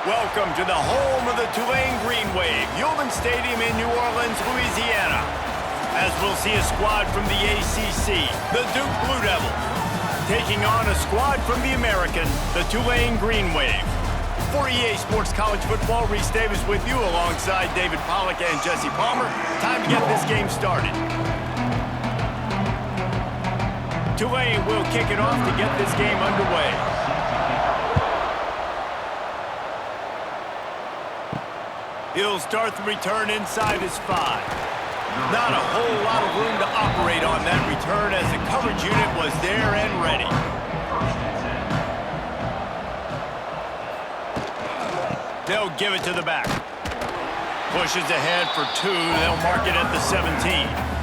Welcome to the home of the Tulane Green Wave, Yulman Stadium in New Orleans, Louisiana. As we'll see a squad from the ACC, the Duke Blue Devils, taking on a squad from the American, the Tulane Green Wave. For EA Sports College Football, Reese Davis with you alongside David Pollack and Jesse Palmer. Time to get this game started. Tulane will kick it off to get this game underway. He'll start the return inside his 5. Not a whole lot of room to operate on that return as the coverage unit was there and ready. They'll give it to the back. Pushes ahead for 2. They'll mark it at the 17.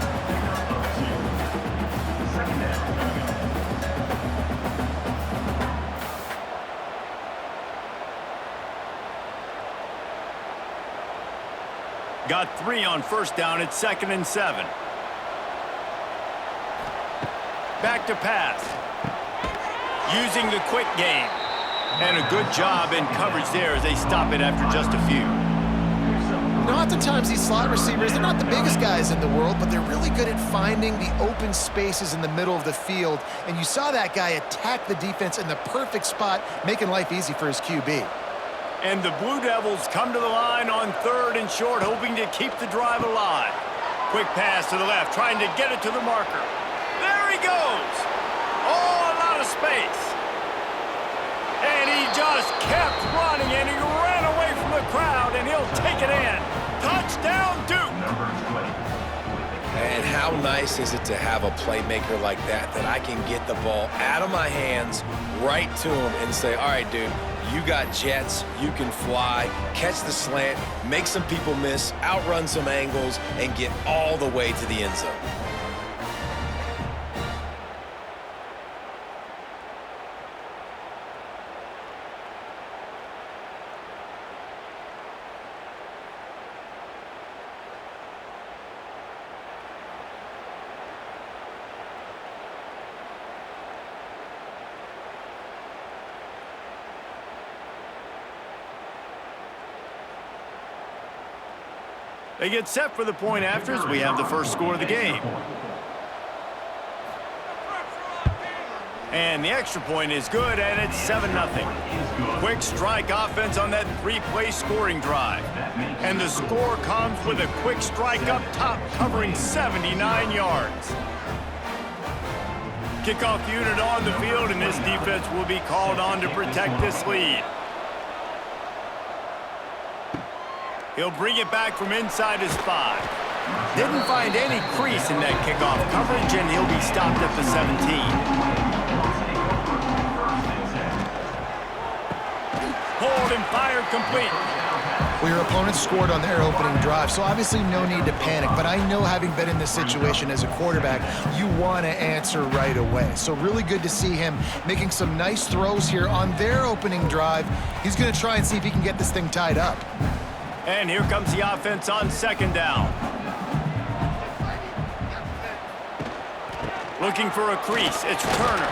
Got 3 on first down. It's 2nd and 7. Back to pass. Using the quick game. And a good job in coverage there as they stop it after just a few. You know, oftentimes these slot receivers, they're not the biggest guys in the world, but they're really good at finding the open spaces in the middle of the field. And you saw that guy attack the defense in the perfect spot, making life easy for his QB. And the Blue Devils come to the line on 3rd and short, hoping to keep the drive alive. Quick pass to the left, trying to get it to the marker. There he goes! Oh, a lot of space. And he just kept running, and he ran away from the crowd, and he'll take it in. Touchdown, Duke! And how nice is it to have a playmaker like that I can get the ball out of my hands right to him and say, all right, dude, you got jets, you can fly, catch the slant, make some people miss, outrun some angles, and get all the way to the end zone. They get set for the point after as we have the first score of the game. And the extra point is good, and it's 7-0. Quick strike offense on that 3-play scoring drive. And the score comes with a quick strike up top, covering 79 yards. Kickoff unit on the field, and this defense will be called on to protect this lead. He'll bring it back from inside his 5. Didn't find any crease in that kickoff coverage, and he'll be stopped at the 17. Hold and fire complete. Well, your opponent scored on their opening drive, so obviously no need to panic. But I know, having been in this situation as a quarterback, you want to answer right away. So really good to see him making some nice throws here on their opening drive. He's going to try and see if he can get this thing tied up. And here comes the offense on 2nd down. Looking for a crease. It's Turner.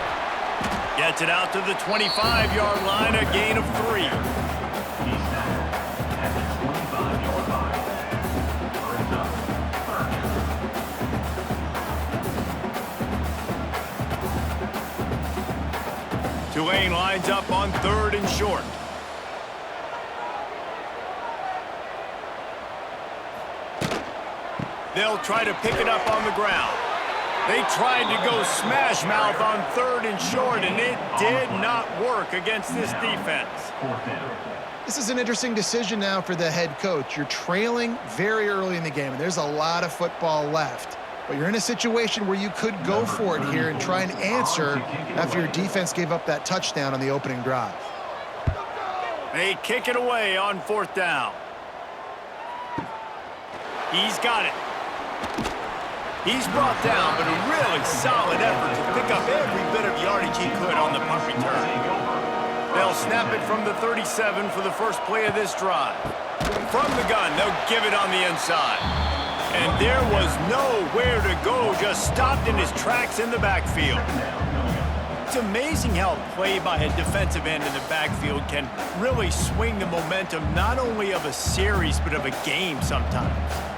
Gets it out to the 25-yard line, a gain of 3. Tulane lines up on 3rd and short. They'll try to pick it up on the ground. They tried to go smash mouth on 3rd and short, and it did not work against this defense. This is an interesting decision now for the head coach. You're trailing very early in the game, and there's a lot of football left. But you're in a situation where you could go for it here and try and answer after your defense gave up that touchdown on the opening drive. They kick it away on 4th down. He's got it. He's brought down, but a really solid effort to pick up every bit of yardage he could on the punt return. They'll snap it from the 37 for the first play of this drive. From the gun, they'll give it on the inside. And there was nowhere to go, just stopped in his tracks in the backfield. It's amazing how play by a defensive end in the backfield can really swing the momentum not only of a series but of a game sometimes.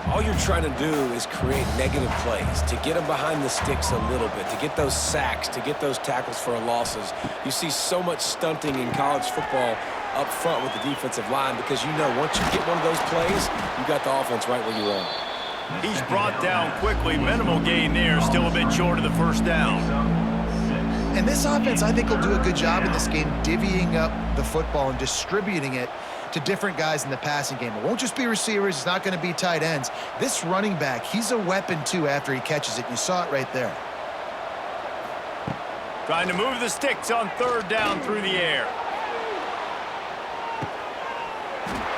All you're trying to do is create negative plays, to get them behind the sticks a little bit, to get those sacks, to get those tackles for losses. You see so much stunting in college football up front with the defensive line because you know once you get one of those plays, you got the offense right where you want it. He's brought down quickly. Minimal gain there, still a bit short of the first down. And this offense, I think, will do a good job in this game divvying up the football and distributing it to different guys in the passing game. It won't just be receivers. It's not going to be tight ends. This running back, he's a weapon, too, after he catches it. You saw it right there. Trying to move the sticks on third down through the air.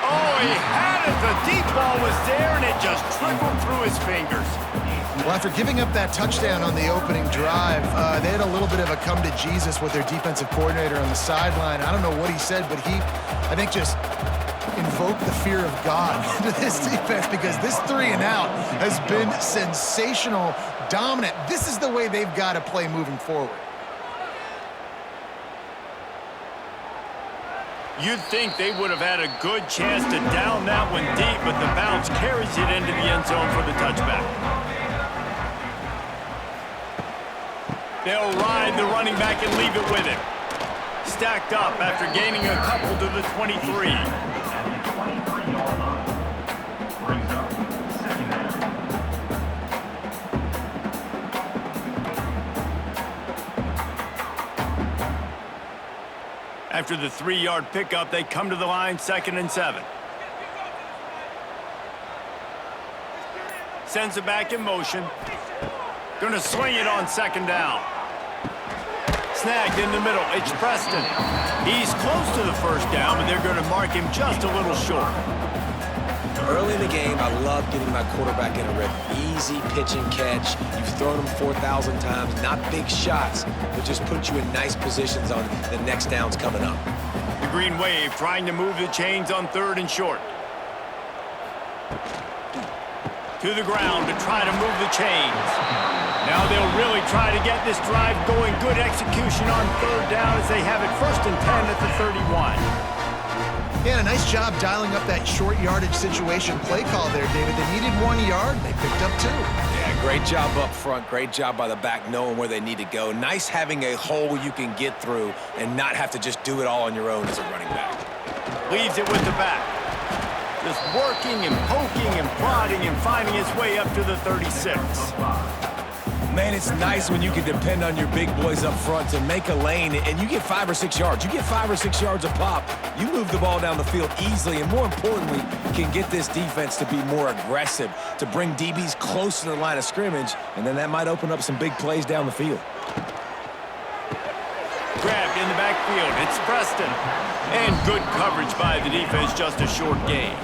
Oh, he had it. The deep ball was there, and it just trickled through his fingers. Well, after giving up that touchdown on the opening drive, they had a little bit of a come to Jesus with their defensive coordinator on the sideline. I don't know what he said, but he, I think, just invoked the fear of God into this defense because this 3-and-out has been sensational, dominant. This is the way they've got to play moving forward. You'd think they would have had a good chance to down that one deep, but the bounce carries it into the end zone for the touchback. They'll ride the running back and leave it with him. Stacked up after gaining a couple to the 23. After the 3-yard pickup, they come to the line, 2nd and 7. Sends it back in motion. Gonna swing it on 2nd down. Snagged in the middle. It's Preston. He's close to the first down, but they're gonna mark him just a little short. Early in the game, I love getting my quarterback in a rhythm. Easy pitch and catch. You've thrown them 4,000 times. Not big shots, but just put you in nice positions on the next downs coming up. The Green Wave trying to move the chains on 3rd and short. To the ground to try to move the chains. Now they'll really try to get this drive going. Good execution on 3rd down as they have it 1st and 10 at the 31. Yeah, a nice job dialing up that short yardage situation play call there, David. They needed 1 yard. They picked up 2. Yeah, great job up front. Great job by the back knowing where they need to go. Nice having a hole you can get through and not have to just do it all on your own as a running back. Leaves it with the back. Just working and poking and prodding and finding his way up to the 36. Man, it's nice when you can depend on your big boys up front to make a lane, and you get 5 or 6 yards. You get 5 or 6 yards a pop. You move the ball down the field easily, and more importantly, can get this defense to be more aggressive, to bring DBs close to the line of scrimmage, and then that might open up some big plays down the field. Grabbed in the backfield. It's Preston. And good coverage by the defense, just a short gain.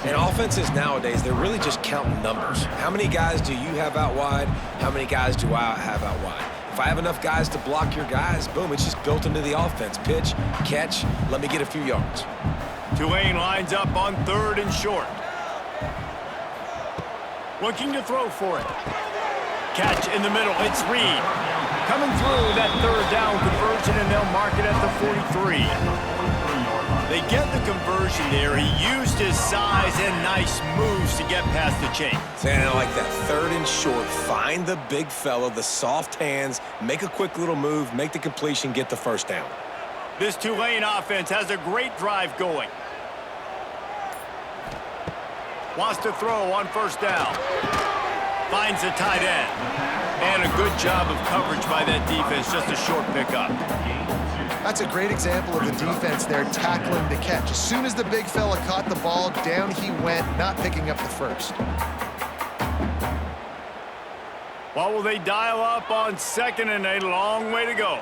And offenses nowadays, they're really just counting numbers. How many guys do you have out wide? How many guys do I have out wide? If I have enough guys to block your guys, boom, it's just built into the offense. Pitch, catch, let me get a few yards. Tulane lines up on 3rd and short. Looking to throw for it. Catch in the middle. It's Reed. Coming through that 3rd down conversion, and they'll mark it at the 43. They get the conversion there. He used his size and nice moves to get past the chain. And I like that 3rd and short. Find the big fella, the soft hands, make a quick little move, make the completion, get the 1st down. This Tulane offense has a great drive going. Wants to throw on 1st down. Finds the tight end. And a good job of coverage by that defense. Just a short pickup. That's a great example of the defense there tackling the catch. As soon as the big fella caught the ball, down he went, not picking up the 1st. What will they dial up on 2nd and a long way to go?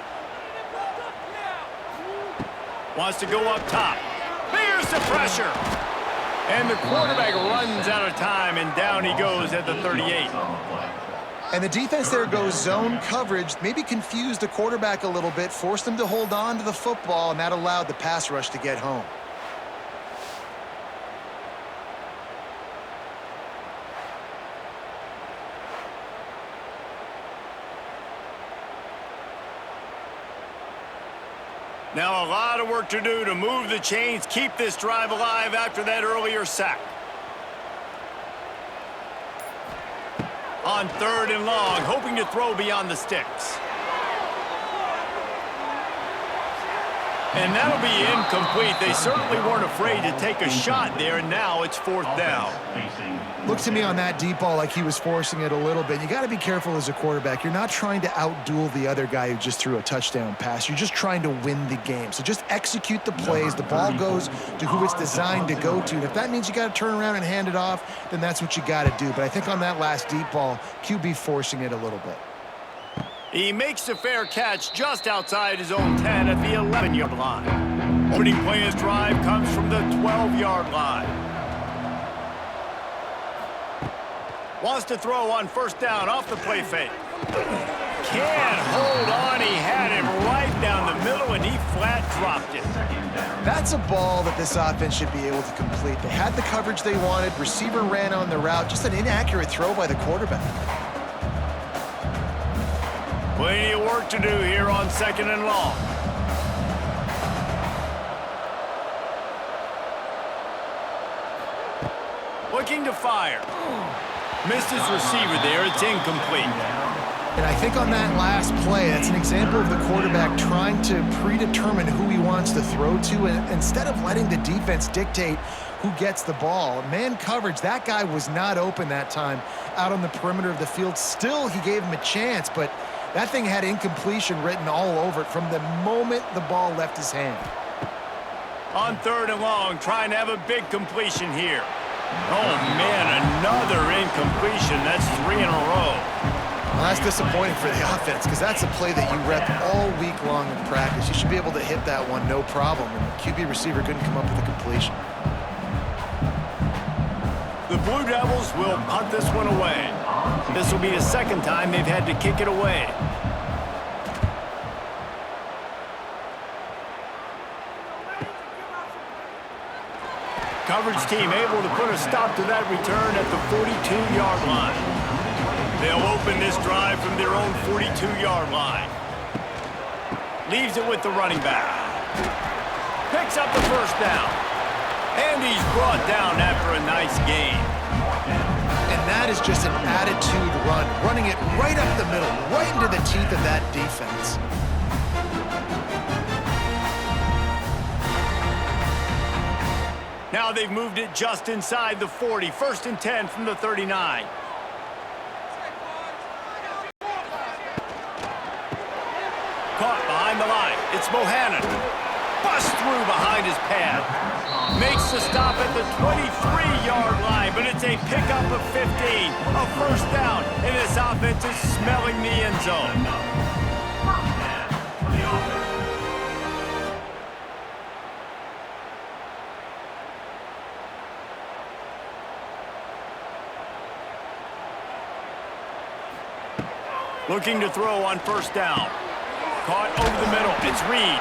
Wants to go up top. Here's the pressure. And the quarterback runs out of time, and down he goes at the 38. And the defense there goes zone coverage, maybe confused the quarterback a little bit, forced him to hold on to the football, and that allowed the pass rush to get home. Now a lot of work to do to move the chains, keep this drive alive after that earlier sack. On 3rd and long, hoping to throw beyond the sticks. And that'll be incomplete. They certainly weren't afraid to take a shot there, and now it's 4th down. Looked to me on that deep ball like he was forcing it a little bit. You got to be careful as a quarterback. You're not trying to outduel the other guy who just threw a touchdown pass. You're just trying to win the game. So just execute the plays. The ball goes to who it's designed to go to. And if that means you got to turn around and hand it off, then that's what you got to do. But I think on that last deep ball, QB forcing it a little bit. He makes a fair catch just outside his own 10 at the 11-yard line. Opening play his drive comes from the 12-yard line. Wants to throw on 1st down off the play fake. Can't hold on. He had him right down the middle, and he flat dropped it. That's a ball that this offense should be able to complete. They had the coverage they wanted. Receiver ran on the route. Just an inaccurate throw by the quarterback. Plenty of work to do here on 2nd and long. Looking to fire. Missed his receiver there. It's incomplete. And I think on that last play, that's an example of the quarterback trying to predetermine who he wants to throw to, and instead of letting the defense dictate who gets the ball. Man coverage, that guy was not open that time out on the perimeter of the field. Still, he gave him a chance, but that thing had incompletion written all over it from the moment the ball left his hand. On 3rd and long, trying to have a big completion here. Oh, man, another incompletion. That's 3 in a row. Well, that's disappointing for the offense because that's a play that you rep all week long in practice. You should be able to hit that one no problem, and the QB receiver couldn't come up with a completion. The Blue Devils will punt this one away. This will be the 2nd time they've had to kick it away. Coverage team able to put a stop to that return at the 42-yard line. They'll open this drive from their own 42-yard line. Leaves it with the running back. Picks up the 1st down. And he's brought down after a nice gain. And that is just an attitude run, running it right up the middle, right into the teeth of that defense. Now they've moved it just inside the 40. 1st and 10 from the 39. Caught behind the line. It's Bohannon. Bust through behind his pad. Makes the stop at the 23-yard line, but it's a pickup of 15. A 1st down, and this offense is smelling the end zone. Looking to throw on 1st down. Caught over the middle. It's Reed.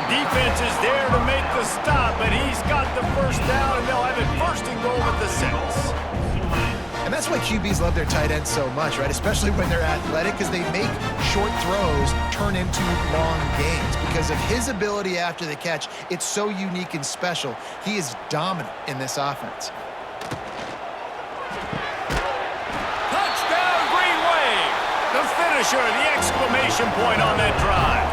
Defense is there to make the stop, but he's got the 1st down, and they'll have it 1st and goal at the 6. And that's why QBs love their tight ends so much, right? Especially when they're athletic, because they make short throws turn into long gains. Because of his ability after the catch, it's so unique and special. He is dominant in this offense. The finisher, the exclamation point on that drive.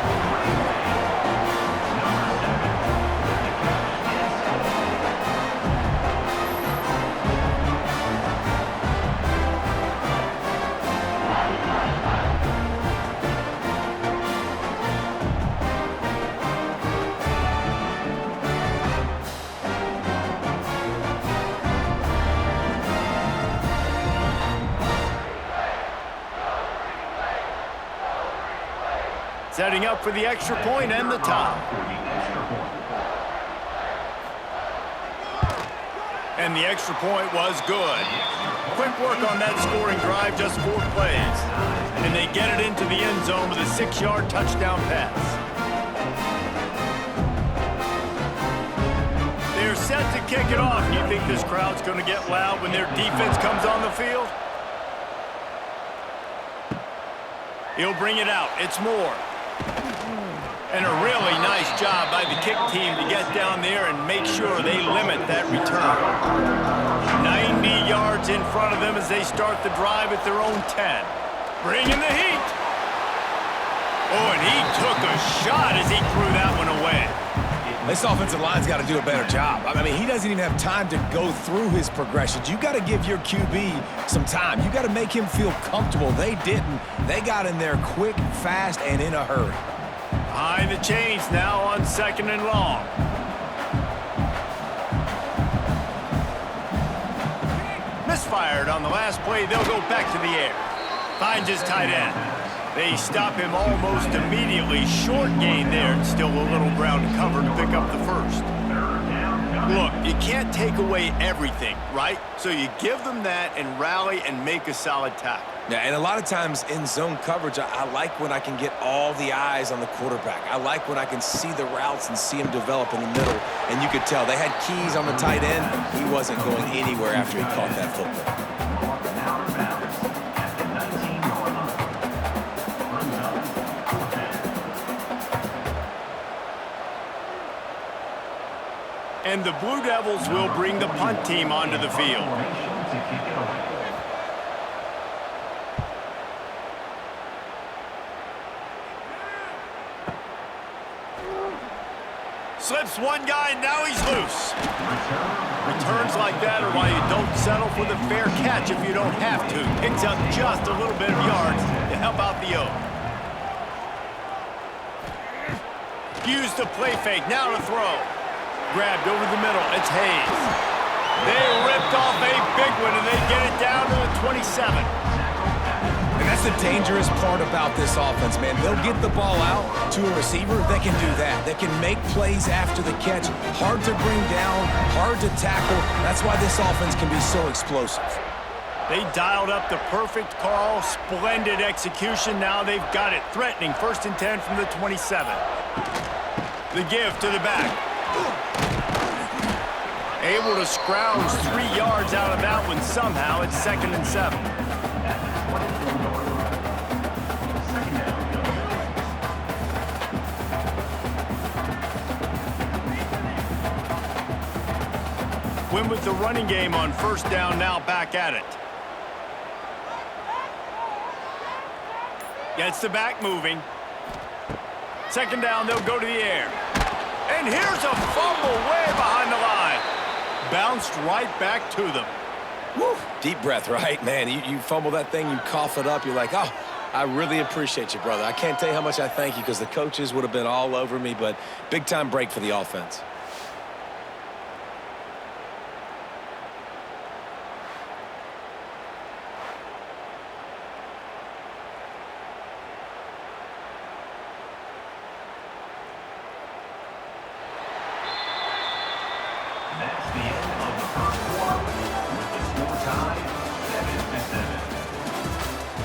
Setting up for the extra point and the tie. And the extra point was good. Quick work on that scoring drive, just 4 plays. And they get it into the end zone with a 6-yard touchdown pass. They're set to kick it off. You think this crowd's going to get loud when their defense comes on the field? He'll bring it out. It's Moore. And a really nice job by the kick team to get down there and make sure they limit that return. 90 yards in front of them as they start the drive at their own 10. Bringing the heat. Oh, and he took a shot as he threw that one away. This offensive line's got to do a better job. I mean, he doesn't even have time to go through his progressions. You got to give your QB some time. You got to make him feel comfortable. They didn't. They got in there quick, fast, and in a hurry. Behind the chains now on 2nd and long. Misfired on the last play. They'll go back to the air. Finds his tight end. They stop him almost immediately. Short gain there, and still a little ground to cover to pick up the first. Look, you can't take away everything, right? So you give them that and rally and make a solid tackle. Yeah, and a lot of times in zone coverage, I like when I can get all the eyes on the quarterback. I like when I can see the routes and see him develop in the middle. And you could tell they had keys on the tight end. He wasn't going anywhere after he caught that football. And the Blue Devils will bring the punt team onto the field. Slips one guy, now he's loose. Returns like that are why you don't settle for the fair catch if you don't have to. Picks up just a little bit of yards to help out the O. Use the play fake, now to throw. Grabbed over the middle, it's Hayes. They ripped off a big one, and they get it down to the 27. And that's the dangerous part about this offense, man. They'll get the ball out to a receiver. They can do that. They can make plays after the catch. Hard to bring down, hard to tackle. That's why this offense can be so explosive. They dialed up the perfect call. Splendid execution. Now they've got it. Threatening 1st and 10 from the 27. The give to the back. Able to scrounge 3 yards out of that one somehow. It's 2nd and 7. Win with the running game on 1st down, now back at it. Gets the back moving. 2nd down, they'll go to the air. And here's a fumble way behind the line. Bounced right back to them. Woo. Deep breath, right? Man, you fumble that thing, you cough it up, you're like, oh, I really appreciate you, brother. I can't tell you how much I thank you because the coaches would have been all over me, but big-time break for the offense.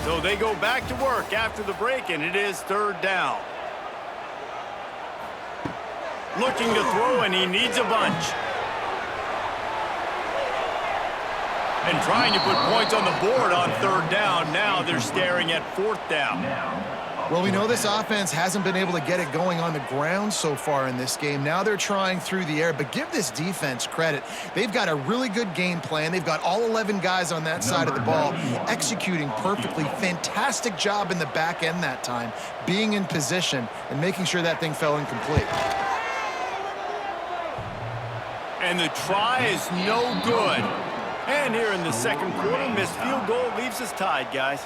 So they go back to work after the break, and it is 3rd down. Looking to throw, and he needs a bunch. And trying to put points on the board on 3rd down. Now they're staring at 4th down. Well, we know this offense hasn't been able to get it going on the ground so far in this game. Now they're trying through the air, but give this defense credit. They've got a really good game plan. They've got all 11 guys on that side of the ball executing perfectly. Fantastic job in the back end that time, being in position and making sure that thing fell incomplete. And the try is no good. And here in the 2nd quarter, missed field goal leaves us tied, guys.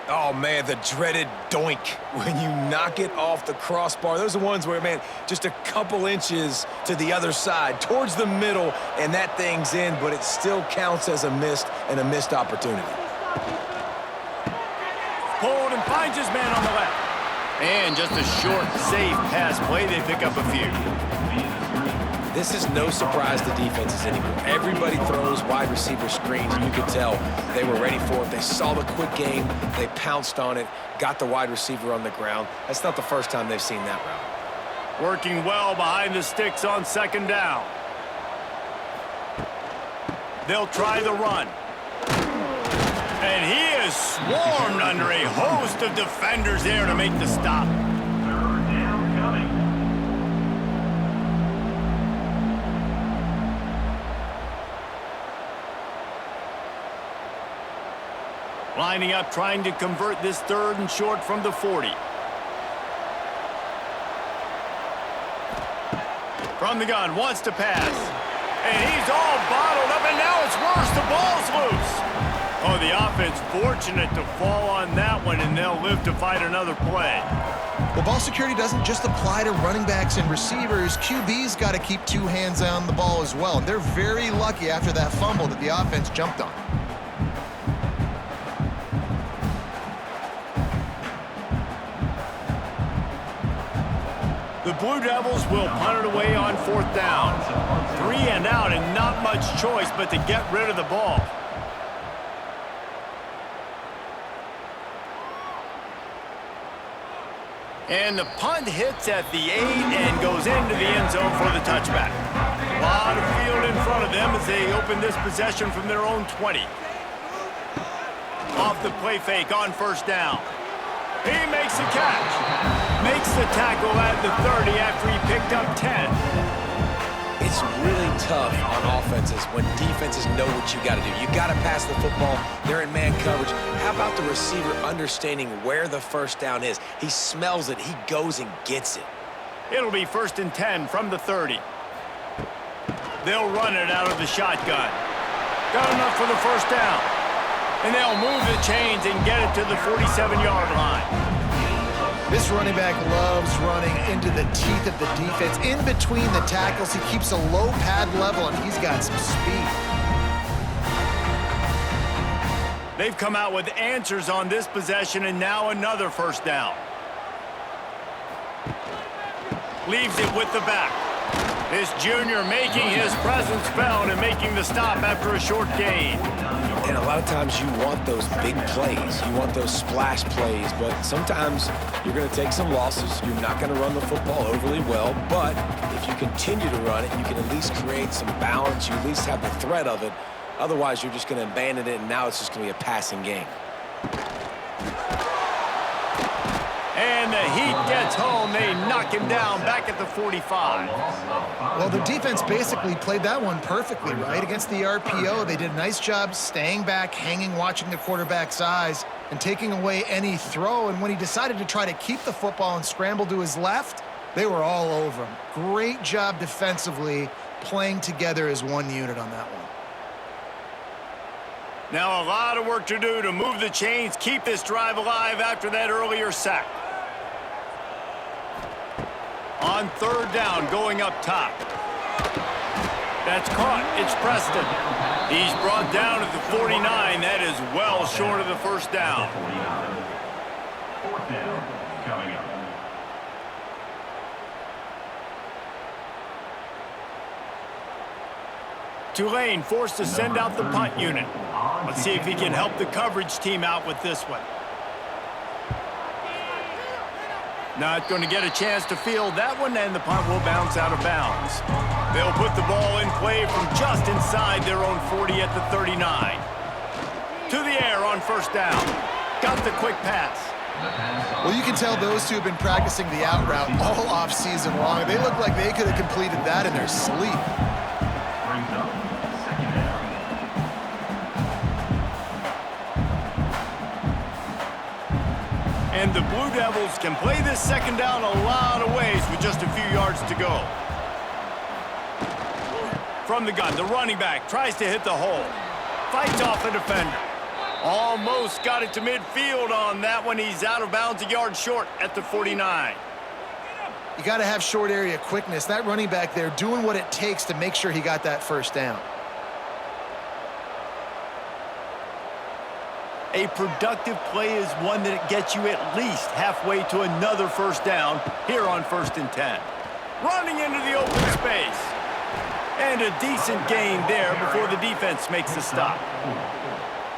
Oh, man, the dreaded doink when you knock it off the crossbar. Those are the ones where, man, just a couple inches to the other side, towards the middle, and that thing's in, but it still counts as a missed opportunity. Pulled and finds his man on the left. And just a short, safe pass play. They pick up a few. This is no surprise to defenses anymore. Everybody throws wide receiver screens, and you could tell they were ready for it. They saw the quick game. They pounced on it, got the wide receiver on the ground. That's not the first time they've seen that route. Working well behind the sticks on 2nd down. They'll try the run. And he is swarmed under a host of defenders there to make the stop. Lining up, trying to convert this 3rd and short from the 40. From the gun, wants to pass. And he's all bottled up, and now it's worse. The ball's loose. Oh, the offense fortunate to fall on that one, and they'll live to fight another play. Well, ball security doesn't just apply to running backs and receivers. QB's got to keep 2 hands on the ball as well. And they're very lucky after that fumble that the offense jumped on. The Blue Devils will punt it away on 4th down. 3 and out, and not much choice but to get rid of the ball. And the punt hits at the 8 and goes into the end zone for the touchback. A lot of field in front of them as they open this possession from their own 20. Off the play fake on 1st down. He makes the catch. Makes the tackle at the 30 after he picked up 10. It's really tough on offenses when defenses know what you got to do. You got to pass the football. They're in man coverage. How about the receiver understanding where the 1st down is? He smells it. He goes and gets it. It'll be 1st and 10 from the 30. They'll run it out of the shotgun. Got enough for the 1st down. And they'll move the chains and get it to the 47-yard line. This running back loves running into the teeth of the defense. In between the tackles, he keeps a low pad level, and he's got some speed. They've come out with answers on this possession, and now another 1st down. Leaves it with the back. This junior making his presence felt and making the stop after a short gain. And a lot of times you want those big plays. You want those splash plays, but sometimes you're going to take some losses. You're not going to run the football overly well, but if you continue to run it, you can at least create some balance. You at least have the threat of it. Otherwise, you're just going to abandon it, and now it's just going to be a passing game. And the Heat gets home. They knock him down back at the 45. Well, the defense basically played that one perfectly, right? Against the RPO, they did a nice job staying back, hanging, watching the quarterback's eyes, and taking away any throw. And when he decided to try to keep the football and scramble to his left, they were all over him. Great job defensively, playing together as one unit on that one. Now a lot of work to do to move the chains, keep this drive alive after that earlier sack. On 3rd down, going up top. That's caught. It's Preston. He's brought down at the 49. That is well short of the 1st down. 4th down coming up. Tulane forced to send out the punt unit. Let's see if he can help the coverage team out with this one. Not going to get a chance to field that one, and the punt will bounce out of bounds. They'll put the ball in play from just inside their own 40 at the 39. To the air on 1st down. Got the quick pass. Well, you can tell those two have been practicing the out route all off season long. They look like they could have completed that in their sleep. Brings up 2nd down. And the Blue Devils can play this 2nd down a lot of ways with just a few yards to go. From the gun, the running back tries to hit the hole. Fights off a defender. Almost got it to midfield on that one. He's out of bounds a yard short at the 49. You got to have short area quickness. That running back there doing what it takes to make sure he got that 1st down. A productive play is one that gets you at least halfway to another 1st down here on 1st and 10. Running into the open space. And a decent gain there before the defense makes the stop.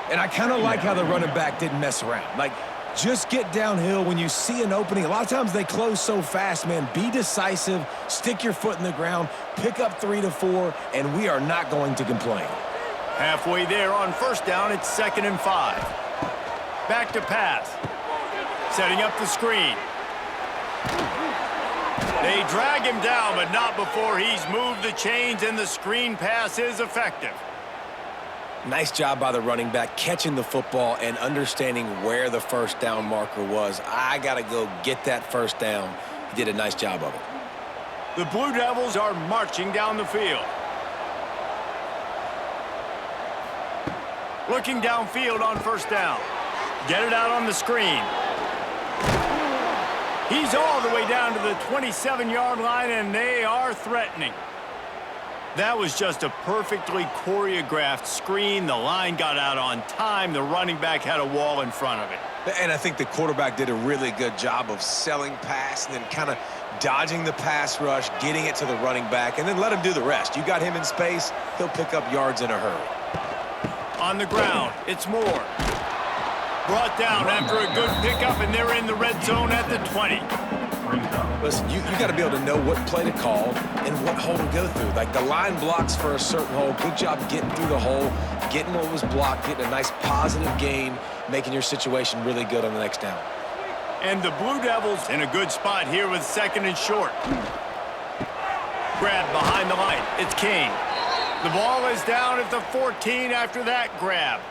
And I kind of like how the running back didn't mess around. Like, just get downhill when you see an opening. A lot of times they close so fast, man. Be decisive, stick your foot in the ground, pick up 3 to 4, and we are not going to complain. Halfway there on 1st down, it's 2nd and 5. Back to pass. Setting up the screen. They drag him down, but not before he's moved the chains, and the screen pass is effective. Nice job by the running back, catching the football and understanding where the first down marker was. I got to go get that first down. He did a nice job of it. The Blue Devils are marching down the field. Looking downfield on first down. Get it out on the screen. He's all the way down to the 27-yard line, and they are threatening. That was just a perfectly choreographed screen. The line got out on time. The running back had a wall in front of it. And I think the quarterback did a really good job of selling pass and then kind of dodging the pass rush, getting it to the running back, and then let him do the rest. You got him in space, he'll pick up yards in a hurry. On the ground, it's Moore. Brought down after a good pickup, and they're in the red zone at the 20. Listen, you got to be able to know what play to call and what hole to go through. Like the line blocks for a certain hole. Good job getting through the hole, getting what was blocked, getting a nice positive gain, making your situation really good on the next down. And the Blue Devils in a good spot here with second and short. Grab behind the line. It's King. The ball is down at the 14 after that grab.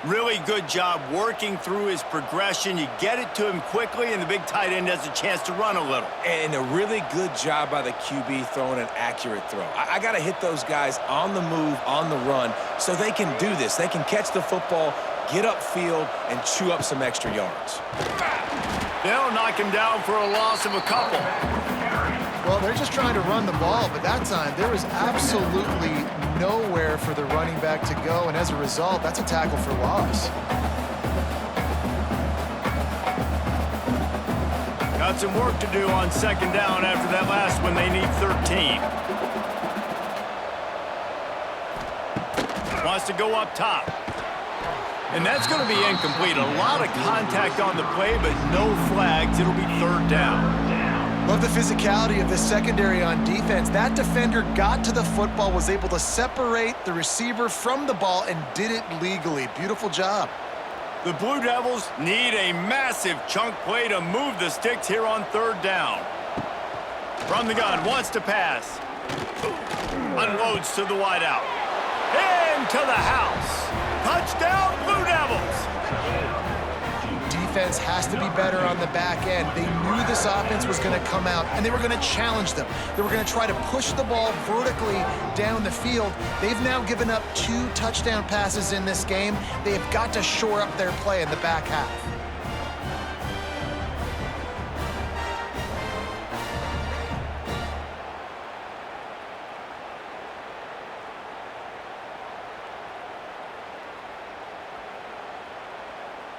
Really good job working through his progression. You get it to him quickly, and the big tight end has a chance to run a little. And a really good job by the QB throwing an accurate throw. I got to hit those guys on the move, on the run, so they can do this. They can catch the football, get upfield, and chew up some extra yards. They'll knock him down for a loss of a couple. Well, they're just trying to run the ball, but that time there was absolutely nowhere for the running back to go, and as a result, that's a tackle for loss. Got some work to do on second down after that last one. They need 13. Wants to go up top. And that's going to be incomplete. A lot of contact on the play, but no flags. It'll be third down. Love the physicality of the secondary on defense. That defender got to the football, was able to separate the receiver from the ball, and did it legally. Beautiful job. The Blue Devils need a massive chunk play to move the sticks here on third down. From the gun, wants to pass. Unloads to the wideout. Into the house. Touchdown, Blue Devils. Defense has to be better on the back end. They knew this offense was going to come out, and they were going to challenge them. They were going to try to push the ball vertically down the field. They've now given up 2 touchdown passes in this game. They have got to shore up their play in the back half.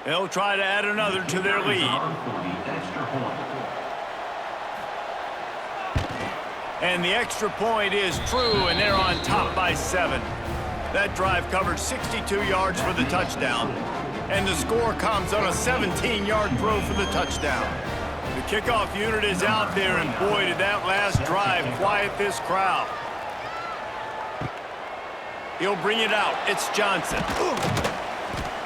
They'll try to add another to their lead. And the extra point is true, and they're on top by 7. That drive covered 62 yards for the touchdown, and the score comes on a 17-yard throw for the touchdown. The kickoff unit is out there, and boy, did that last drive quiet this crowd. He'll bring it out. It's Johnson.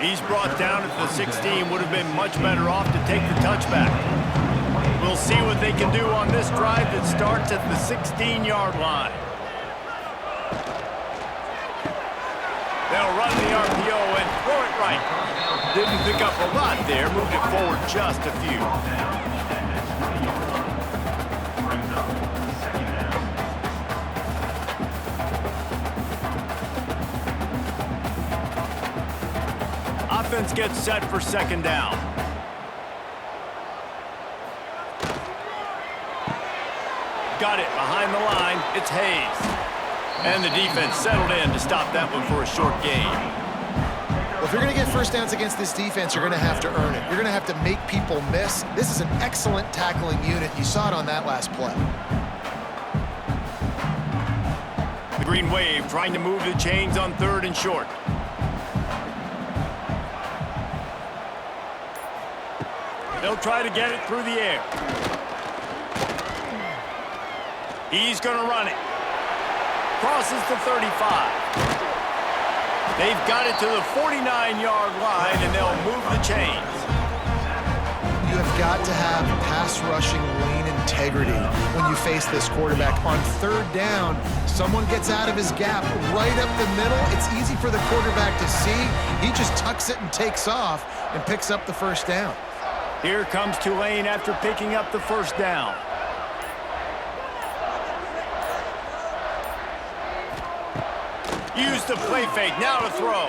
He's brought down at the 16. Would have been much better off to take the touchback. We'll see what they can do on this drive that starts at the 16-yard line. They'll run the RPO and throw it right. Didn't pick up a lot there. Moved it forward just a few. Offense gets set for second down. Got it behind the line. It's Hayes. And the defense settled in to stop that one for a short gain. Well, if you're going to get first downs against this defense, you're going to have to earn it. You're going to have to make people miss. This is an excellent tackling unit. You saw it on that last play. The Green Wave trying to move the chains on third and short. They'll try to get it through the air. He's going to run it. Crosses the 35. They've got it to the 49-yard line, and they'll move the chains. You have got to have pass rushing lean integrity when you face this quarterback. On third down, someone gets out of his gap right up the middle. It's easy for the quarterback to see. He just tucks it and takes off and picks up the first down. Here comes Tulane after picking up the first down. Use the play fake, now to throw.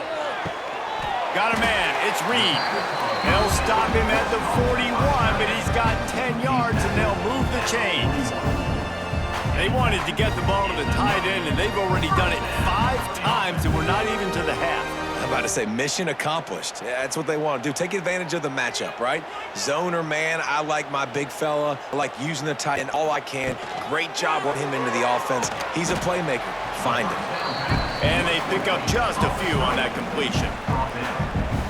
Got a man, it's Reed. They'll stop him at the 41, but he's got 10 yards and they'll move the chains. They wanted to get the ball to the tight end, and they've already done it 5 times, and we're not even to the half. I'm about to say mission accomplished. Yeah, that's what they want to do. Take advantage of the matchup, right? Zone or man, I like my big fella. I like using the tight end all I can. Great job with him into the offense. He's a playmaker. Find him. And they pick up just a few on that completion.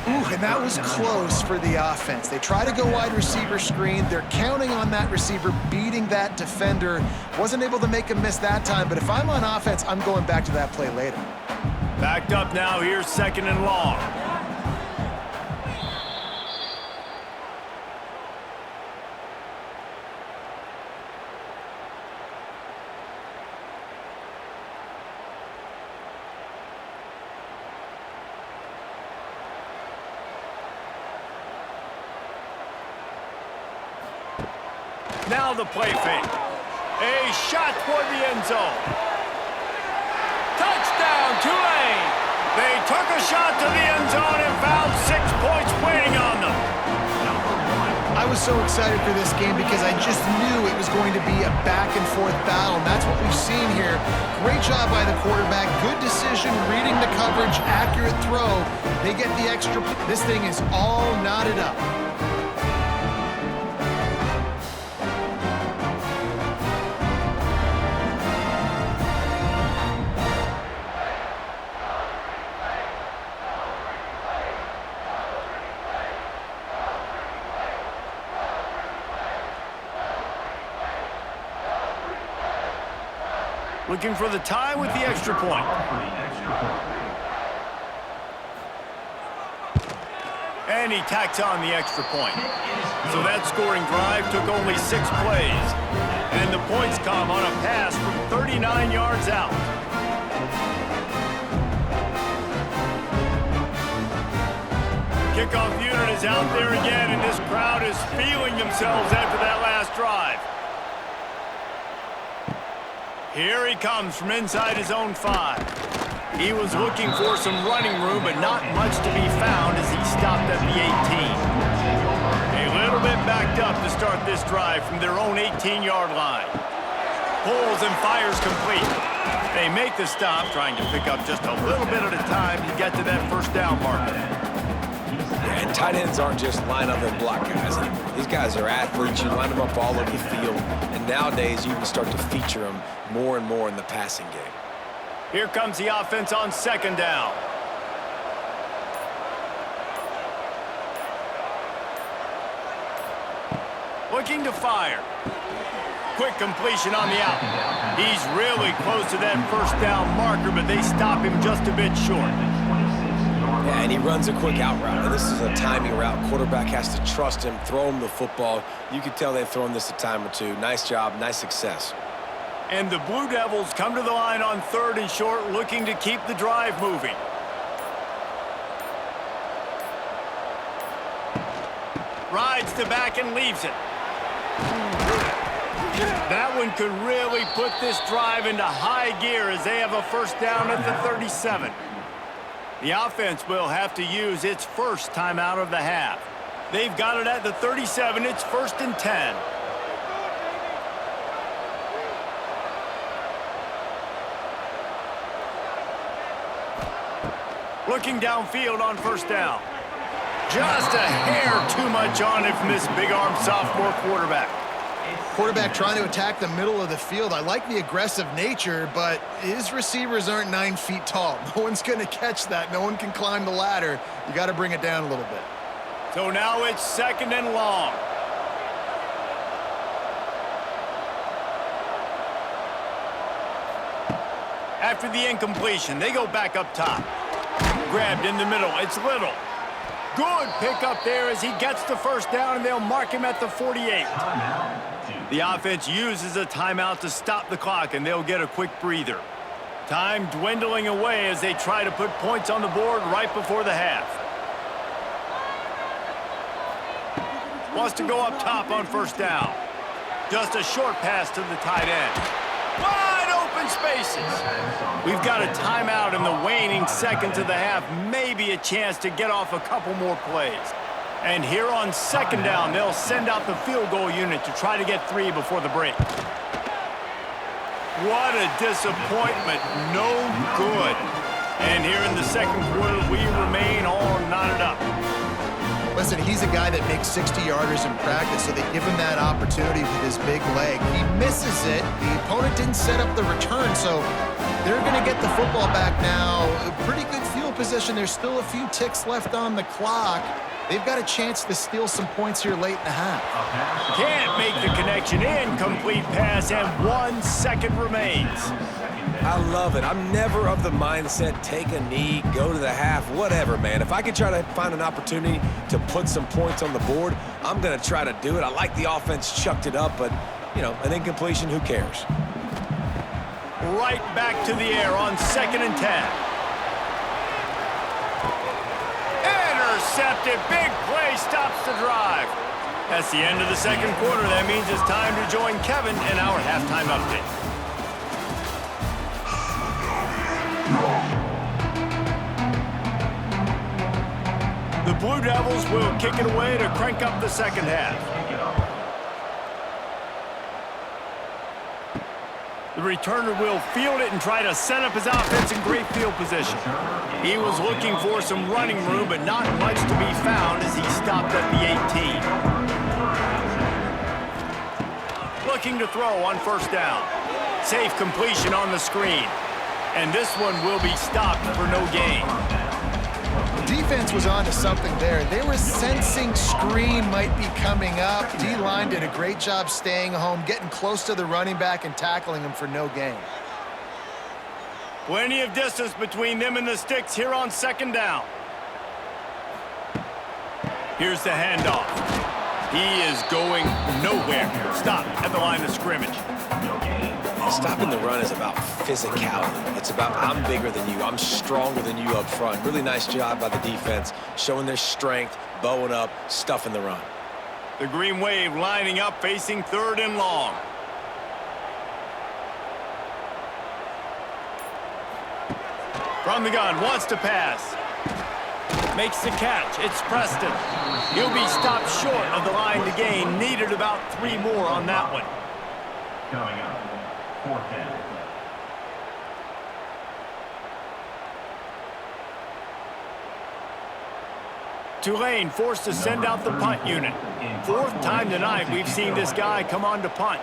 Ooh, and that was close for the offense. They try to go wide receiver screen. They're counting on that receiver beating that defender. Wasn't able to make him miss that time, but if I'm on offense, I'm going back to that play later. Backed up now, here's 2nd and long. Now the play fake. A shot toward the end zone. Touchdown, Tulane! They took a shot to the end zone and found 6 points waiting on them. I was so excited for this game because I just knew it was going to be a back-and-forth battle, and that's what we've seen here. Great job by the quarterback, good decision, reading the coverage, accurate throw. They get the extra. This thing is all knotted up. Looking for the tie with the extra point. And he tacks on the extra point. So that scoring drive took only 6 plays. And the points come on a pass from 39 yards out. Kickoff unit is out there again, and this crowd is feeling themselves after that last drive. Here he comes from inside his own 5. He was looking for some running room, but not much to be found as he stopped at the 18. A little bit backed up to start this drive from their own 18-yard line. Pulls and fires complete. They make the stop, trying to pick up just a little bit at a time to get to that first down marker. And tight ends aren't just line up and block guys anymore. These guys are athletes. You line them up all over the field. And nowadays, you can start to feature them more and more in the passing game. Here comes the offense on 2nd down. Looking to fire. Quick completion on the out. He's really close to that first down marker, but they stop him just a bit short. Yeah, and he runs a quick out route. And this is a timing route. Quarterback has to trust him, throw him the football. You can tell they've thrown this a time or two. Nice job, nice success. And the Blue Devils come to the line on 3rd and short, looking to keep the drive moving. Rides the back and leaves it. That one could really put this drive into high gear as they have a first down at the 37. The offense will have to use its first timeout of the half. They've got it at the 37. It's 1st and 10. Looking downfield on 1st down. Just a hair too much on it from this big-arm sophomore quarterback. Quarterback trying to attack the middle of the field. I like the aggressive nature, but his receivers aren't 9 feet tall. No one's going to catch that. No one can climb the ladder. You got to bring it down a little bit. So now it's 2nd and long. After the incompletion, they go back up top. Grabbed in the middle. It's Little. Good pick up there as he gets the first down, and they'll mark him at the 48. The offense uses a timeout to stop the clock, and they'll get a quick breather. Time dwindling away as they try to put points on the board right before the half. Wants to go up top on first down. Just a short pass to the tight end. Wide open spaces. We've got a timeout in the waning seconds of the half. Maybe a chance to get off a couple more plays. And here on second down, they'll send out the field goal unit to try to get 3 before the break. What a disappointment. No good. And here in the second quarter, we remain all knotted up. Listen, he's a guy that makes 60-yarders in practice, so they give him that opportunity with his big leg. He misses it. The opponent didn't set up the return, so they're going to get the football back now. A pretty good field position. There's still a few ticks left on the clock. They've got a chance to steal some points here late in the half. Can't make the connection. Incomplete pass, and 1 second remains. I love it. I'm never of the mindset, take a knee, go to the half, whatever, man. If I can try to find an opportunity to put some points on the board, I'm going to try to do it. I like the offense chucked it up, but, you know, an incompletion, who cares? Right back to the air on 2nd and 10. Intercepted. Big play stops the drive. That's the end of the second quarter. That means it's time to join Kevin in our halftime update. The Blue Devils will kick it away to crank up the second half. The returner will field it and try to set up his offense in great field position. He was looking for some running room, but not much to be found as he stopped at the 18. Looking to throw on first down. Safe completion on the screen. And this one will be stopped for no gain. Defense was on to something there. They were sensing screen might be coming up. D-line did a great job staying home, getting close to the running back and tackling him for no gain. Plenty of distance between them and the sticks here on second down. Here's the handoff. He is going nowhere. Stop at the line of scrimmage. Stopping the run is about physicality. It's about I'm bigger than you, I'm stronger than you up front. Really nice job by the defense, showing their strength, bowing up, stuffing the run. The Green Wave lining up, facing 3rd and long. From the gun, wants to pass. Makes the catch. It's Preston. He'll be stopped short of the line to gain. Needed about 3 more on that one. Coming up, 4th down. Tulane forced to send out the punt unit. 4th time tonight we've seen this guy come on to punt.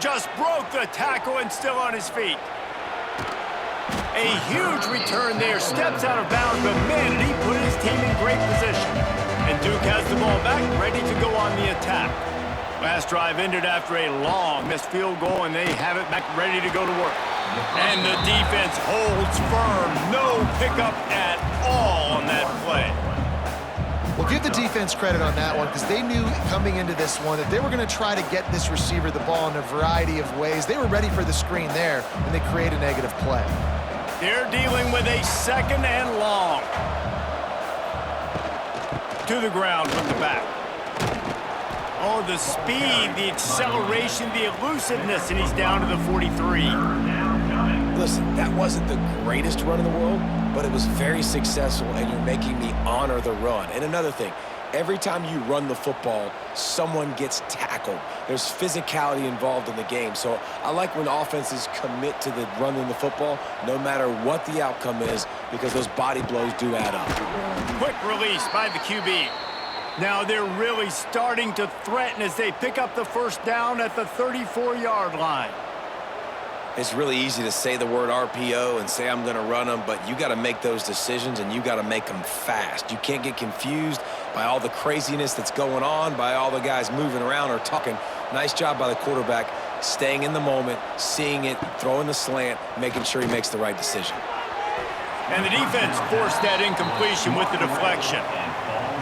Just broke the tackle and still on his feet. A huge return there. Steps out of bounds, but man, did he put his team in great position. And Duke has the ball back, ready to go on the attack. Last drive ended after a long missed field goal, and they have it back ready to go to work. And the defense holds firm. No pickup at all on that play. Well, give the defense credit on that one because they knew coming into this one that they were going to try to get this receiver the ball in a variety of ways. They were ready for the screen there, and they create a negative play. They're dealing with a 2nd and long. To the ground with the back. Oh, the speed, the acceleration, the elusiveness, and he's down to the 43. Listen, that wasn't the greatest run in the world, but it was very successful, and you're making me honor the run. And another thing, every time you run the football, someone gets tackled. There's physicality involved in the game. So I like when offenses commit to the running the football, no matter what the outcome is, because those body blows do add up. Quick release by the QB. Now they're really starting to threaten as they pick up the first down at the 34-yard line. It's really easy to say the word RPO and say I'm going to run them, but you got to make those decisions and you got to make them fast. You can't get confused by all the craziness that's going on, by all the guys moving around or talking. Nice job by the quarterback, staying in the moment, seeing it, throwing the slant, making sure he makes the right decision. And the defense forced that incompletion with the deflection.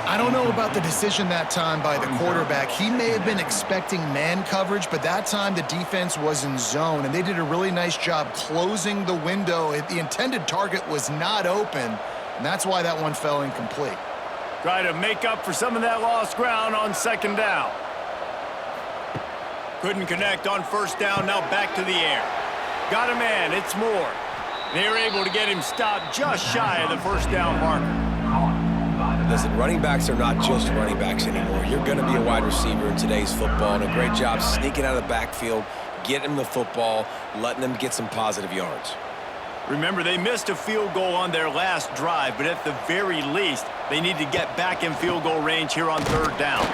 I don't know about the decision that time by the quarterback. He may have been expecting man coverage, but that time the defense was in zone, and they did a really nice job closing the window. The intended target was not open, and that's why that one fell incomplete. Try to make up for some of that lost ground on second down. Couldn't connect on first down, now back to the air. Got a man, it's Moore. They're able to get him stopped just shy of the first down marker. Listen, running backs are not just running backs anymore. You're going to be a wide receiver in today's football, and a great job sneaking out of the backfield, getting him the football, letting them get some positive yards. Remember, they missed a field goal on their last drive, but at the very least, they need to get back in field goal range here on third down.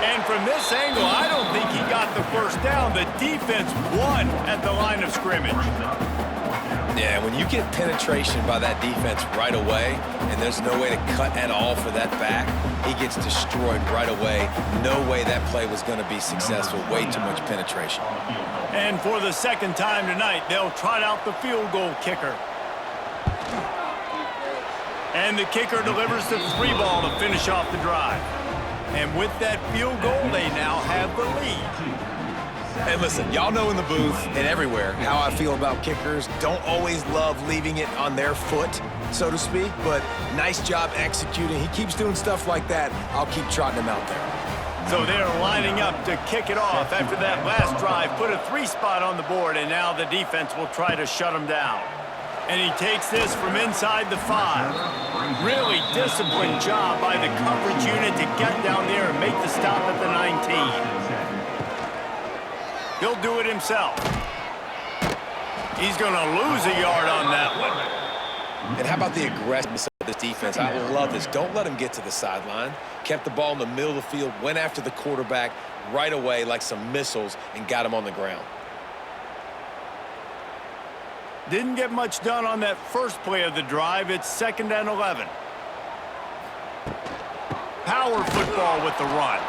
And from this angle, I don't think he got the first down. The defense won at the line of scrimmage. Yeah, when you get penetration by that defense right away, and there's no way to cut at all for that back, he gets destroyed right away. No way that play was going to be successful. Way too much penetration. And for the second time tonight, they'll trot out the field goal kicker. And the kicker delivers the 3-ball to finish off the drive. And with that field goal, they now have the lead. And listen, y'all know in the booth and everywhere how I feel about kickers. Don't always love leaving it on their foot, so to speak, but nice job executing. He keeps doing stuff like that. I'll keep trotting him out there. So they're lining up to kick it off after that last drive. Put a 3-spot on the board, and now the defense will try to shut him down. And he takes this from inside the 5. Really disciplined job by the coverage unit to get down there and make the stop at the 19. He'll do it himself. He's going to lose a yard on that one. And how about the aggressiveness of this defense? I love this. Don't let him get to the sideline. Kept the ball in the middle of the field, went after the quarterback right away like some missiles, and got him on the ground. Didn't get much done on that first play of the drive. It's 2nd and 11. Power football with the run.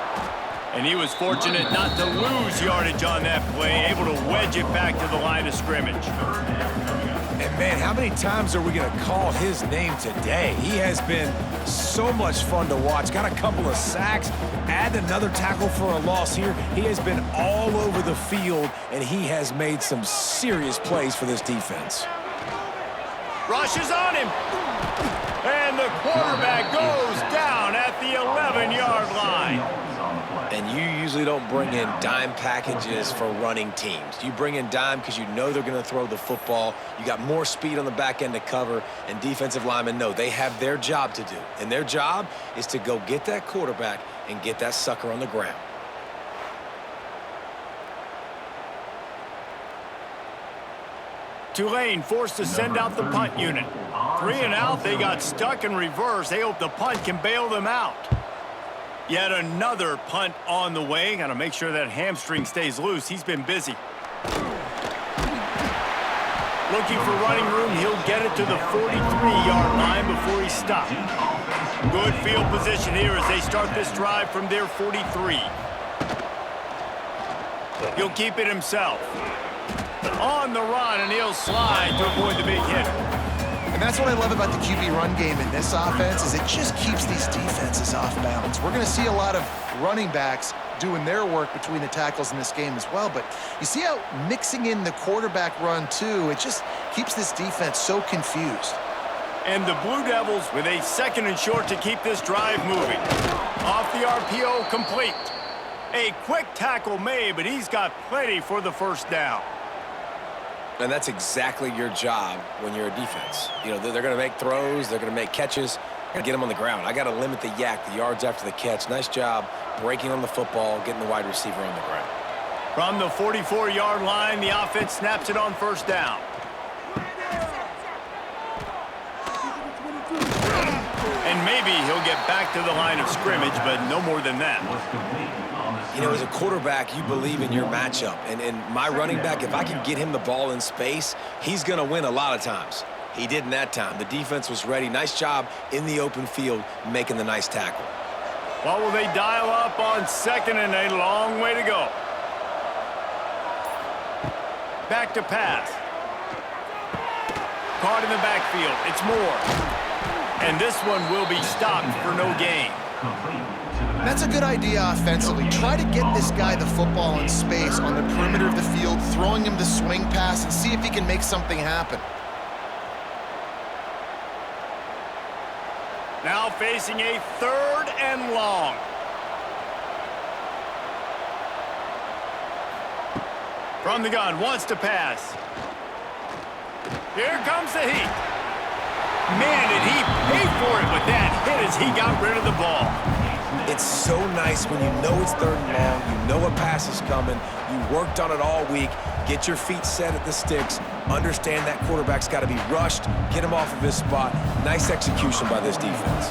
And he was fortunate not to lose yardage on that play, able to wedge it back to the line of scrimmage. And, man, how many times are we going to call his name today? He has been so much fun to watch. Got a couple of sacks, add another tackle for a loss here. He has been all over the field, and he has made some serious plays for this defense. Rush is on him. And the quarterback goes down at the 11-yard line. And you usually don't bring in dime packages for running teams. You bring in dime because you know they're going to throw the football. You got more speed on the back end to cover, and defensive linemen know they have their job to do. And their job is to go get that quarterback and get that sucker on the ground. Tulane forced to send out the punt unit. 3 and out, they got stuck in reverse. They hope the punt can bail them out. Yet another punt on the way. Got to make sure that hamstring stays loose. He's been busy. Looking for running room. He'll get it to the 43-yard line before he stopped. Good field position here as they start this drive from their 43. He'll keep it himself. On the run, and he'll slide to avoid the big hit. And that's what I love about the QB run game in this offense, is it just keeps these defenses off balance. We're going to see a lot of running backs doing their work between the tackles in this game as well, but you see how mixing in the quarterback run too, it just keeps this defense so confused. And the Blue Devils with a 2nd and short to keep this drive moving. Off the RPO, complete. A quick tackle made, but he's got plenty for the first down. And that's exactly your job when you're a defense. You know, they're going to make throws, they're going to make catches. I got to get them on the ground. I got to limit the yak, the yards after the catch. Nice job breaking on the football, getting the wide receiver on the ground. From the 44-yard line, the offense snaps it on first down. And maybe he'll get back to the line of scrimmage, but no more than that. You know, as a quarterback, you believe in your matchup. And my running back, if I can get him the ball in space, he's going to win a lot of times. He didn't that time. The defense was ready. Nice job in the open field making the nice tackle. Well, will they dial up on 2nd and a long way to go? Back to pass. Caught in the backfield. It's Moore. And this one will be stopped for no gain. That's a good idea offensively. Try to get this guy the football in space on the perimeter of the field, throwing him the swing pass, and see if he can make something happen. Now facing a 3rd and long. From the gun, wants to pass. Here comes the heat. Man, did he pay for it with that hit as he got rid of the ball. It's so nice when you know it's 3rd and long, you know a pass is coming, you worked on it all week, get your feet set at the sticks, understand that quarterback's got to be rushed, get him off of his spot. Nice execution by this defense.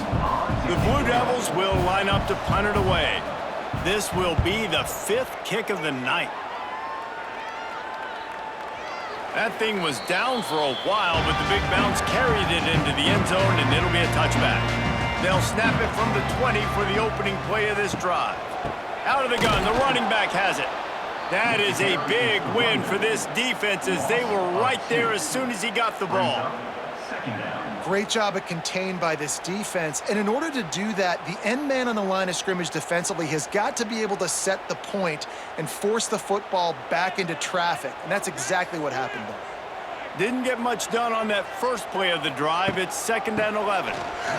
The Blue Devils will line up to punt it away. This will be the 5th kick of the night. That thing was down for a while, but the big bounce carried it into the end zone, and it'll be a touchback. They'll snap it from the 20 for the opening play of this drive. Out of the gun, the running back has it. That is a big win for this defense as they were right there as soon as he got the ball. Great job at contained by this defense. And in order to do that, the end man on the line of scrimmage defensively has got to be able to set the point and force the football back into traffic. And that's exactly what happened there. Didn't get much done on that first play of the drive. It's 2nd and 11.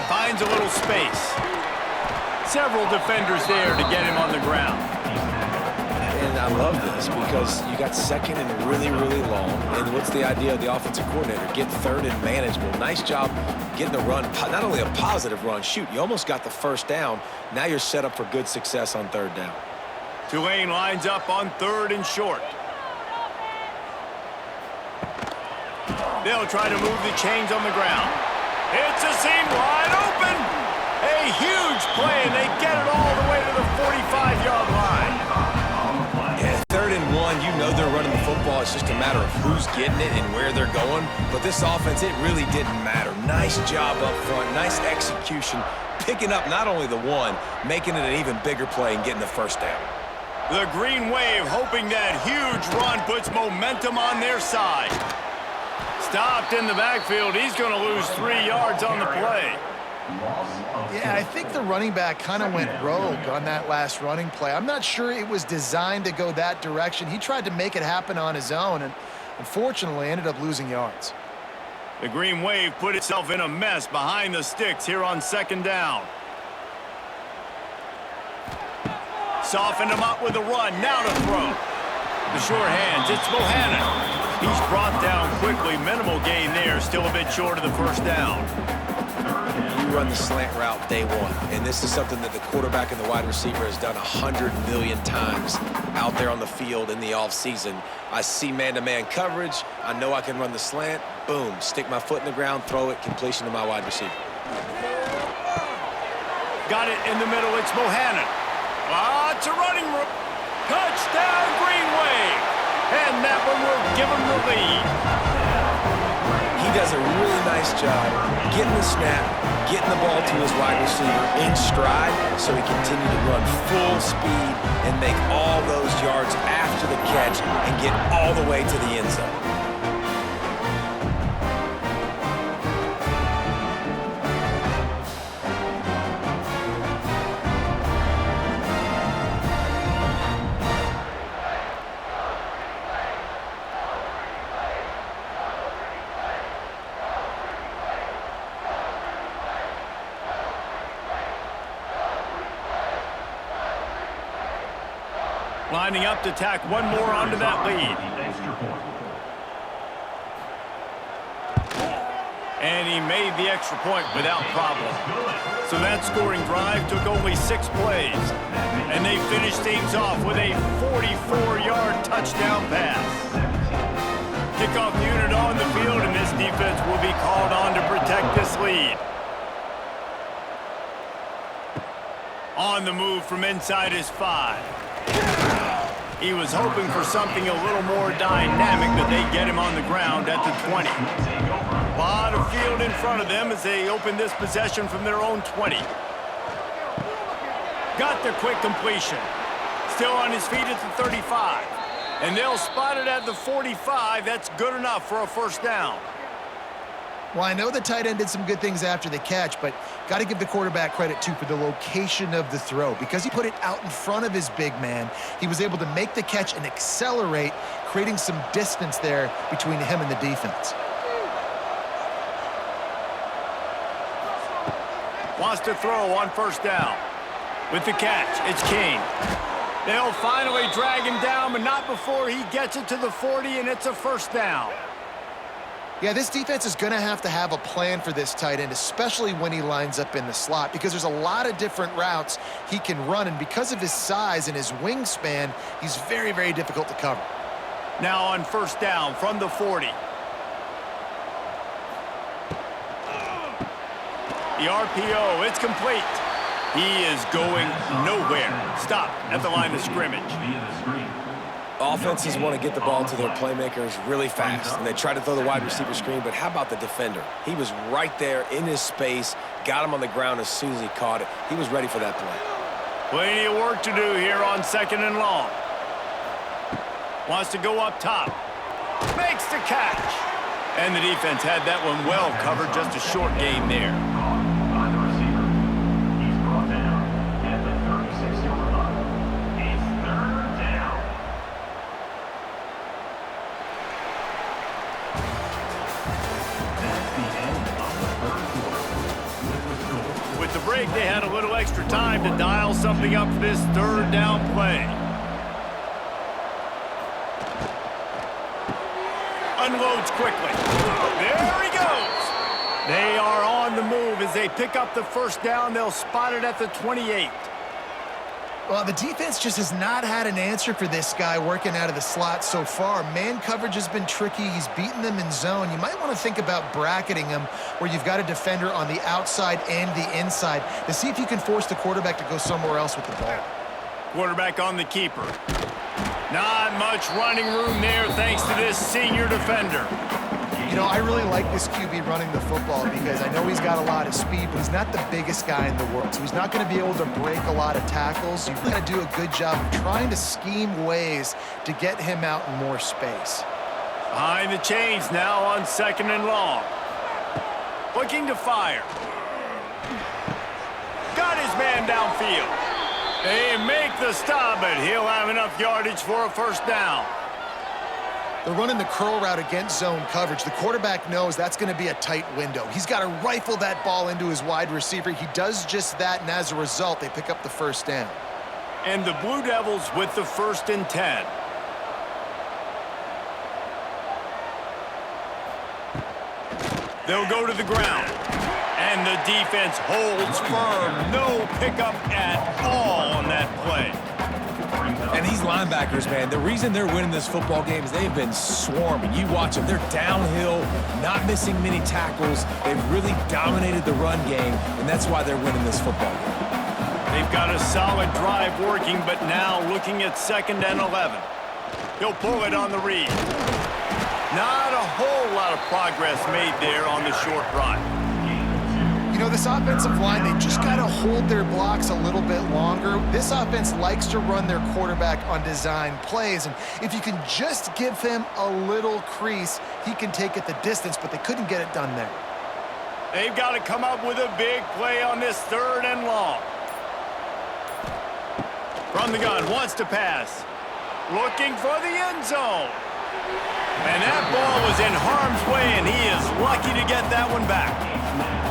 Finds a little space. Several defenders there to get him on the ground. And I love this because you got 2nd and really, really long. And what's the idea of the offensive coordinator? Get 3rd and manageable. Nice job getting the run. Not only a positive run, shoot, you almost got the 1st down. Now you're set up for good success on 3rd down. Tulane lines up on 3rd and short. They'll try to move the chains on the ground. It's a seam wide open. A huge play, and they get it all the way to the 45-yard line. Yeah, 3rd and 1, you know they're running the football. It's just a matter of who's getting it and where they're going. But this offense, it really didn't matter. Nice job up front, nice execution, picking up not only the 1, making it an even bigger play and getting the 1st down. The Green Wave hoping that huge run puts momentum on their side. Stopped in the backfield. He's going to lose 3 yards on the play. Yeah, I think the running back kind of went rogue on that last running play. I'm not sure it was designed to go that direction. He tried to make it happen on his own and unfortunately ended up losing yards. The Green Wave put itself in a mess behind the sticks here on 2nd down. Softened him up with a run. Now to throw. The short hands. It's Bohannon. He's brought down quickly. Minimal gain there. Still a bit short of the 1st down. You run the slant route day 1, and this is something that the quarterback and the wide receiver has done 100 million times out there on the field in the offseason. I see man-to-man coverage. I know I can run the slant. Boom. Stick my foot in the ground, throw it, completion to my wide receiver. Got it in the middle. It's Bohannon. Lots of running room. Touchdown, Green Wave. And that one will give him the lead. He does a really nice job getting the snap, getting the ball to his wide receiver in stride so he continued to run full speed and make all those yards after the catch and get all the way to the end zone. Lining up to tack one more onto that lead. And he made the extra point without problem. So that scoring drive took only 6 plays. And they finished things off with a 44-yard touchdown pass. Kickoff unit on the field, and this defense will be called on to protect this lead. On the move from inside his 5. He was hoping for something a little more dynamic, but they get him on the ground at the 20. A lot of field in front of them as they open this possession from their own 20. Got the quick completion. Still on his feet at the 35. And they'll spot it at the 45. That's good enough for a 1st down. Well, I know the tight end did some good things after the catch, but got to give the quarterback credit, too, for the location of the throw. Because he put it out in front of his big man, he was able to make the catch and accelerate, creating some distance there between him and the defense. Wants to throw on first down. With the catch, it's King. They'll finally drag him down, but not before he gets it to the 40, and it's a first down. Yeah, this defense is going to have a plan for this tight end, especially when he lines up in the slot, because there's a lot of different routes he can run, and because of his size and his wingspan, he's very, very difficult to cover. Now on first down from the 40. The RPO, it's complete. He is going nowhere. Stop at the line of scrimmage. Offenses want to get the ball to their playmakers really fast, and they try to throw the wide receiver screen, but how about the defender? He was right there in his space, got him on the ground as soon as he caught it. He was ready for that play. Plenty of work to do here on 2nd and long. Wants to go up top. Makes the catch. And the defense had that one well covered, just a short game there. By the receiver. He's brought down at the 36-yard line. It's 3rd down. That's the end of the 3rd quarter. With the score. With the break, they had a little extra time to dial something up for this 3rd down play. Unloads quickly. There he goes. They are on the move as they pick up the first down. They'll spot it at the 28. Well, the defense just has not had an answer for this guy working out of the slot so far. Man coverage has been tricky. He's beaten them in zone. You might want to think about bracketing him where you've got a defender on the outside and the inside to see if you can force the quarterback to go somewhere else with the ball. Quarterback on the keeper. Not much running room there thanks to this senior defender. You know, I really like this QB running the football because I know he's got a lot of speed, but he's not the biggest guy in the world. So he's not going to be able to break a lot of tackles. You've got to do a good job of trying to scheme ways to get him out in more space. Behind the chains now on 2nd and long. Looking to fire. Got his man downfield. They make the stop, but he'll have enough yardage for a first down. They're running the curl route against zone coverage. The quarterback knows that's going to be a tight window. He's got to rifle that ball into his wide receiver. He does just that, and as a result, they pick up the first down. And the Blue Devils with the 1st and 10. They'll go to the ground. And the defense holds firm. No pickup at all on that play. And these linebackers, man, the reason they're winning this football game is they've been swarming. You watch them. They're downhill, not missing many tackles. They've really dominated the run game, and that's why they're winning this football game. They've got a solid drive working, but now looking at 2nd and 11. He'll pull it on the read. Not a whole lot of progress made there on the short run. You know, this offensive line, they just got to hold their blocks a little bit longer. This offense likes to run their quarterback on design plays, and if you can just give him a little crease, he can take it the distance, but they couldn't get it done there. They've got to come up with a big play on this 3rd and long. From the gun, wants to pass. Looking for the end zone. And that ball was in harm's way, and he is lucky to get that one back.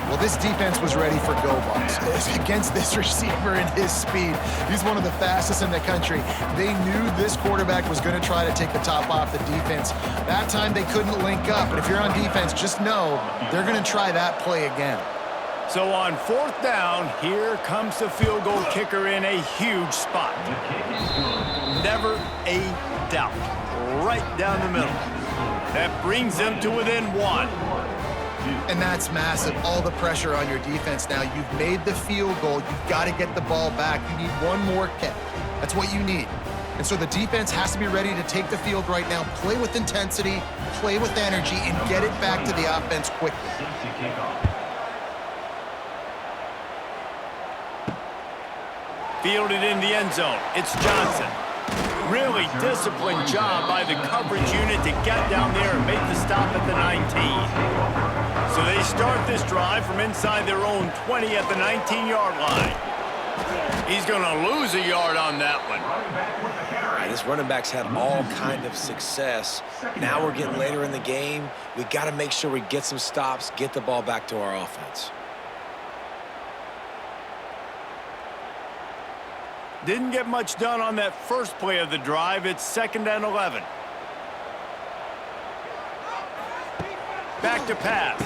Well, this defense was ready for go balls against this receiver and his speed. He's one of the fastest in the country. They knew this quarterback was going to try to take the top off the defense. That time they couldn't link up, but if you're on defense, just know they're going to try that play again. So on 4th down, here comes the field goal kicker in a huge spot. Never a doubt. Right down the middle. That brings them to within 1. And that's massive. All the pressure on your defense now. You've made the field goal. You've got to get the ball back. You need one more kick. That's what you need. And so the defense has to be ready to take the field right now, play with intensity, play with energy, and get it back to the offense quickly. Fielded in the end zone. It's Johnson. Really disciplined job by the coverage unit to get down there and make the stop at the 19. So they start this drive from inside their own 20 at the 19-yard line. He's going to lose a yard on that one. This running back's had all kind of success. Now we're getting later in the game. We got to make sure we get some stops, get the ball back to our offense. Didn't get much done on that first play of the drive. It's 2nd and 11. Back to pass.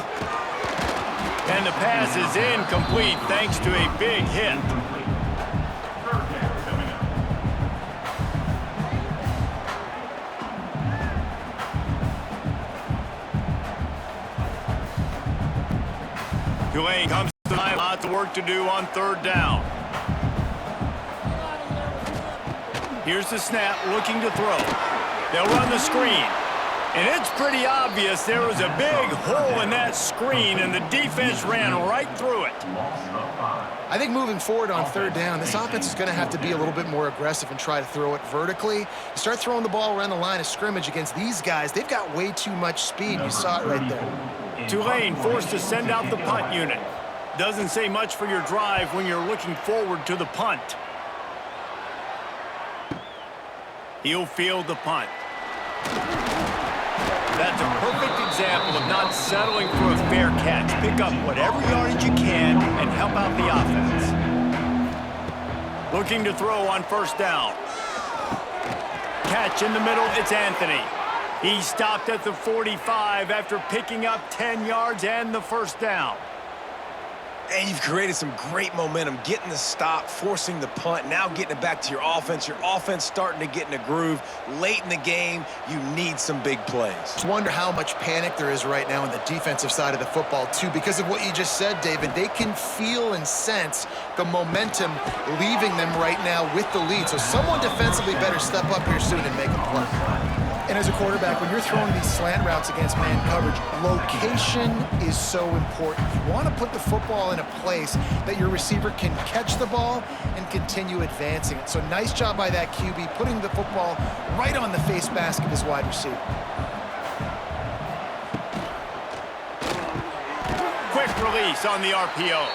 And the pass is incomplete thanks to a big hit. Tulane comes to the line. Lots of work to do on 3rd down. Here's the snap, looking to throw. They'll run the screen. And it's pretty obvious there was a big hole in that screen, and the defense ran right through it. I think moving forward on 3rd down, this offense is going to have to be a little bit more aggressive and try to throw it vertically. You start throwing the ball around the line of scrimmage against these guys, they've got way too much speed. You saw it right there. Tulane forced to send out the punt unit. Doesn't say much for your drive when you're looking forward to the punt. He'll field the punt. That's a perfect example of not settling for a fair catch. Pick up whatever yardage you can and help out the offense. Looking to throw on 1st down. Catch in the middle, it's Anthony. He stopped at the 45 after picking up 10 yards and the 1st down. And you've created some great momentum, getting the stop, forcing the punt, now getting it back to your offense. Your offense starting to get in a groove. Late in the game, you need some big plays. Just wonder how much panic there is right now on the defensive side of the football, too, because of what you just said, David. They can feel and sense the momentum leaving them right now with the lead. So someone defensively better step up here soon and make a play. And as a quarterback, when you're throwing these slant routes against man coverage, location is so important. You want to put the football in a place that your receiver can catch the ball and continue advancing it. So nice job by that QB, putting the football right on the face mask of his wide receiver. Quick release on the RPO.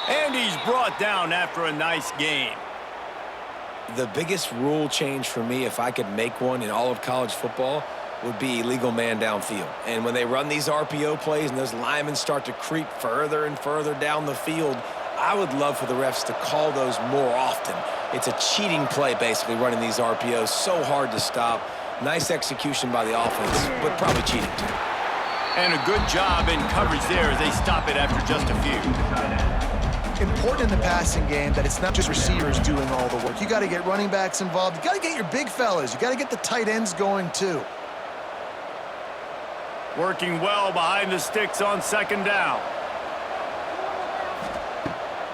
And he's brought down after a nice gain. The biggest rule change for me, if I could make one in all of college football, would be illegal man downfield. And when they run these RPO plays and those linemen start to creep further and further down the field, I would love for the refs to call those more often. It's a cheating play, basically, running these RPOs. So hard to stop. Nice execution by the offense, but probably cheating too. And a good job in coverage there as they stop it after just a few. Important in the passing game that it's not just receivers doing all the work. You got to get running backs involved. You got to get your big fellas. You got to get the tight ends going too. Working well behind the sticks on 2nd down.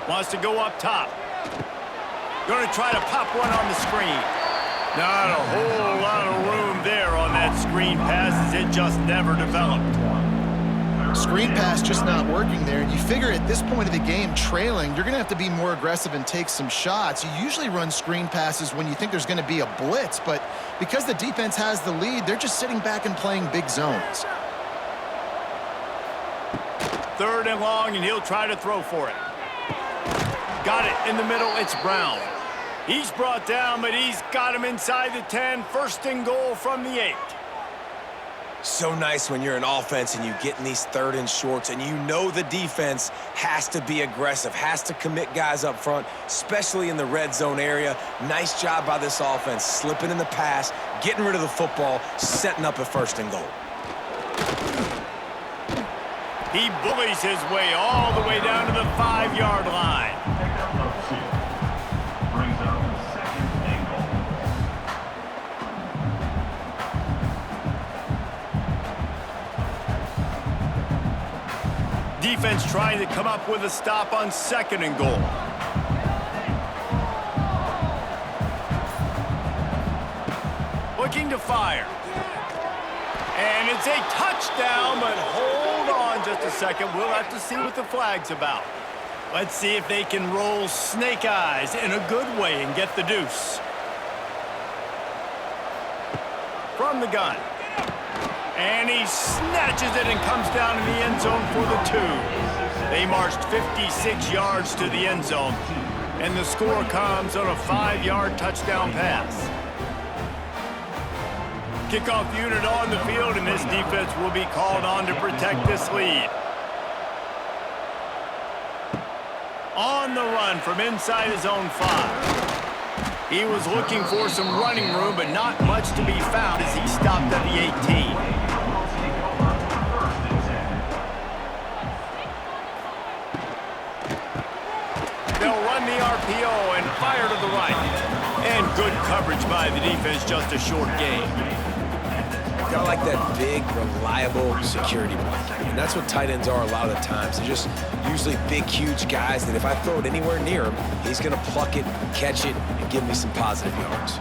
Wants to go up top. Going to try to pop one on the screen. Not a whole lot of room there on that screen pass as it just never developed. Screen pass just not working there. You figure at this point of the game, trailing, you're going to have to be more aggressive and take some shots. You usually run screen passes when you think there's going to be a blitz, but because the defense has the lead, they're just sitting back and playing big zones. 3rd and long, and he'll try to throw for it. Got it in the middle. It's Brown. He's brought down, but he's got him inside the 10. 1st and goal from the 8. So nice when you're an offense and you get in these 3rd and shorts and you know the defense has to be aggressive, has to commit guys up front, especially in the red zone area. Nice job by this offense, slipping in the pass, getting rid of the football, setting up a 1st and goal. He bullies his way all the way down to the 5-yard line. Brings up 2nd and goal. Defense trying to come up with a stop on 2nd and goal. Looking to fire. And it's a touchdown, but hold on just a second. We'll have to see what the flag's about. Let's see if they can roll snake eyes in a good way and get the deuce. From the gun. And he snatches it and comes down in the end zone for the 2. They marched 56 yards to the end zone, and the score comes on a 5-yard touchdown pass. Kickoff unit on the field, and this defense will be called on to protect this lead. On the run from inside his own 5. He was looking for some running room, but not much to be found as he stopped at the 18. They'll run the RPO and fire to the right. And good coverage by the defense, just a short gain. Got like that big, reliable security blanket. And that's what tight ends are a lot of the times. They're just usually big, huge guys that if I throw it anywhere near him, he's going to pluck it, catch it, and give me some positive yards.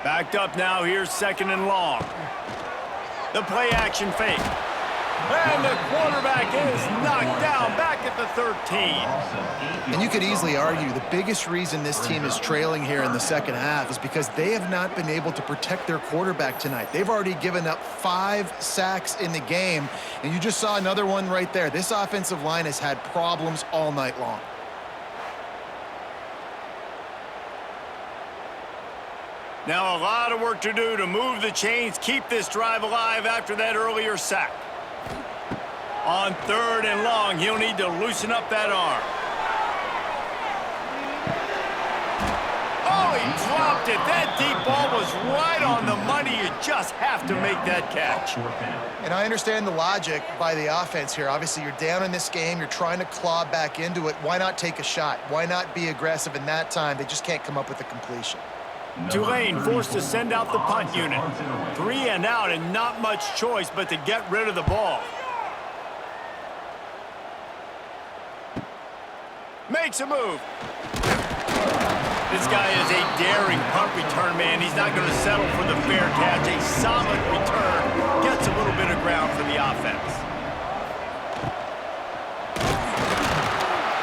Backed up now, here's 2nd and long. The play action fake. And the quarterback is knocked down back at the 13. And you could easily argue the biggest reason this team is trailing here in the second half is because they have not been able to protect their quarterback tonight. They've already given up 5 sacks in the game, and you just saw another one right there. This offensive line has had problems all night long. Now a lot of work to do to move the chains, keep this drive alive after that earlier sack. On 3rd and long, he'll need to loosen up that arm. Oh, he dropped it. That deep ball was right on the money. You just have to make that catch. And I understand the logic by the offense here. Obviously, you're down in this game. You're trying to claw back into it. Why not take a shot? Why not be aggressive in that time? They just can't come up with a completion. Tulane forced to send out the punt unit. 3 and out and not much choice but to get rid of the ball. Makes a move. This guy is a daring punt return man. He's not going to settle for the fair catch. A solid return. Gets a little bit of ground for the offense.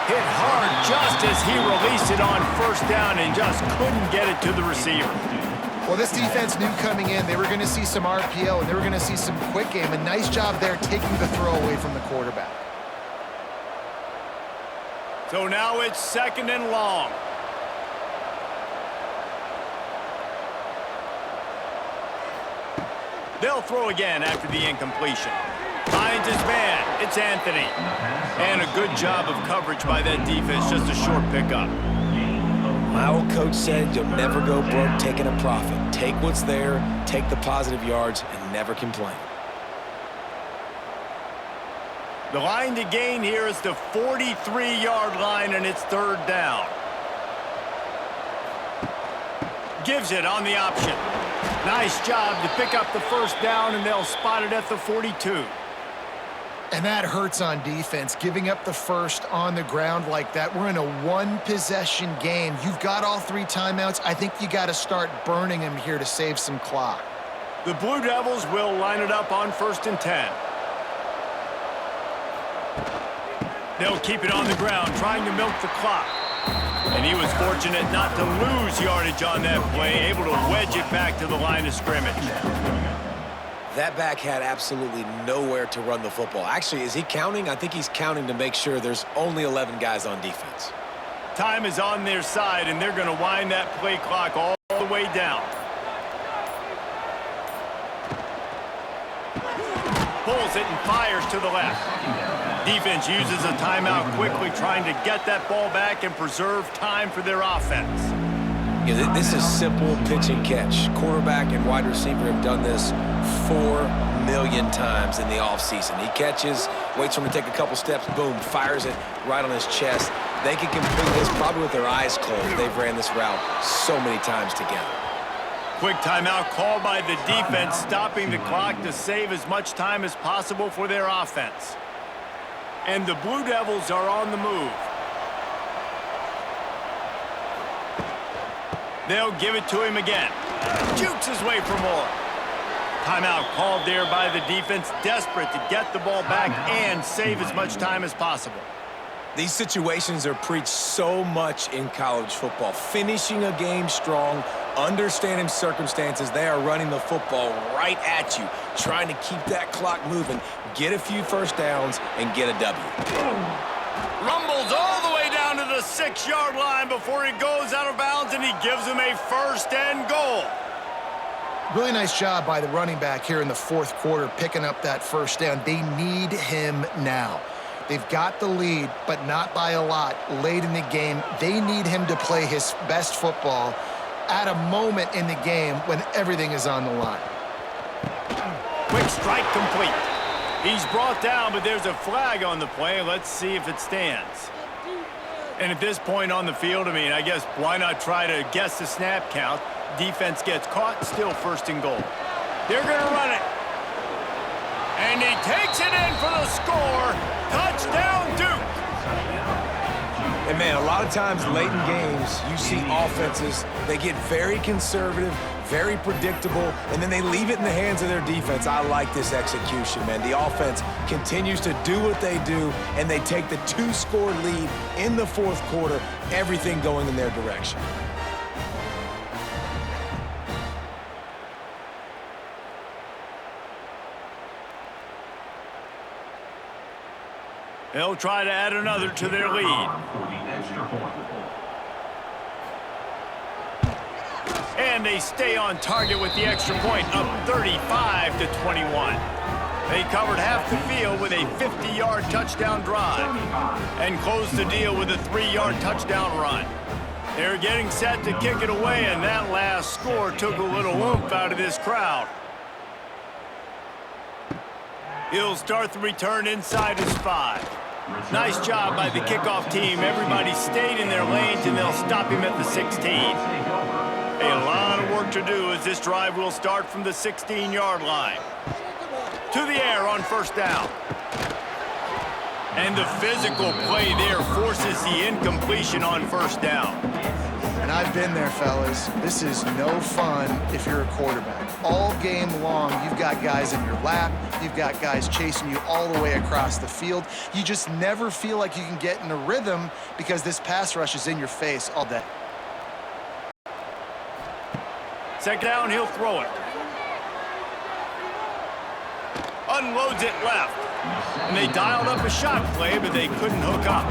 Hit hard just as he released it on 1st down and just couldn't get it to the receiver. Well, this defense knew coming in they were going to see some RPO and they were going to see some quick game. A nice job there taking the throw away from the quarterback. So now it's 2nd and long. They'll throw again after the incompletion. Finds his man. It's Anthony. And a good job of coverage by that defense. Just a short pickup. My old coach said you'll never go broke taking a profit. Take what's there, take the positive yards, and never complain. The line to gain here is the 43-yard line, and it's 3rd down. Gives it on the option. Nice job to pick up the 1st down, and they'll spot it at the 42. And that hurts on defense, giving up the 1st on the ground like that. We're in a 1-possession game. You've got all 3 timeouts. I think you got to start burning them here to save some clock. The Blue Devils will line it up on 1st and 10. They'll keep it on the ground, trying to milk the clock. And he was fortunate not to lose yardage on that play, able to wedge it back to the line of scrimmage. That back had absolutely nowhere to run the football. Actually, is he counting? I think he's counting to make sure there's only 11 guys on defense. Time is on their side, and they're going to wind that play clock all the way down. Pulls it and fires to the left. Defense uses a timeout quickly, trying to get that ball back and preserve time for their offense. Yeah, this is simple pitch and catch. Quarterback and wide receiver have done this 4 million times in the offseason. He catches, waits for him to take a couple steps, boom, fires it right on his chest. They can complete this probably with their eyes closed. They've ran this route so many times together. Quick timeout called by the defense, stopping the clock to save as much time as possible for their offense. And the Blue Devils are on the move. They'll give it to him again. Jukes his way for more. Timeout called there by the defense, desperate to get the ball back and save as much time as possible. These situations are preached so much in college football. Finishing a game strong, understanding circumstances. They are running the football right at you, trying to keep that clock moving, get a few first downs, and get a W. Rumbles all the way down to the 6-yard line before he goes out of bounds, and he gives him a 1st and goal. Really nice job by the running back here in the 4th quarter, picking up that 1st down. They need him now. They've got the lead, but not by a lot late in the game. They need him to play his best football at a moment in the game when everything is on the line. Quick strike complete. He's brought down, but there's a flag on the play. Let's see if it stands. And at this point on the field, I mean, I guess why not try to guess the snap count? Defense gets caught, still 1st and goal. They're going to run it. And he takes it in for the score. Touchdown, Duke. And, man, a lot of times late in games, you see offenses, they get very conservative, very predictable, and then they leave it in the hands of their defense. I like this execution, man. The offense continues to do what they do, and they take the 2-score lead in the 4th quarter, everything going in their direction. They'll try to add another to their lead. And they stay on target with the extra point, up 35-21. They covered half the field with a 50-yard touchdown drive and closed the deal with a 3-yard touchdown run. They're getting set to kick it away, and that last score took a little oomph out of this crowd. He'll start the return inside his 5. Nice job by the kickoff team. Everybody stayed in their lanes, and they'll stop him at the 16. A lot of work to do as this drive will start from the 16-yard line. To the air on 1st down. And the physical play there forces the incompletion on 1st down. And I've been there, fellas. This is no fun if you're a quarterback. All game long, you've got guys in your lap. You've got guys chasing you all the way across the field. You just never feel like you can get in a rhythm because this pass rush is in your face all day. 2nd down, he'll throw it. Unloads it left. And they dialed up a shot play, but they couldn't hook up.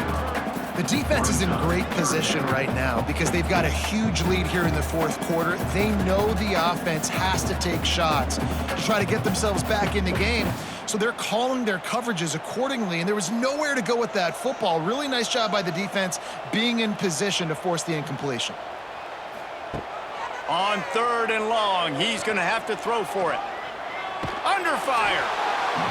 The defense is in great position right now because they've got a huge lead here in the 4th quarter. They know the offense has to take shots to try to get themselves back in the game. So they're calling their coverages accordingly, and there was nowhere to go with that football. Really nice job by the defense being in position to force the incompletion. On 3rd and long, he's going to have to throw for it. Under fire.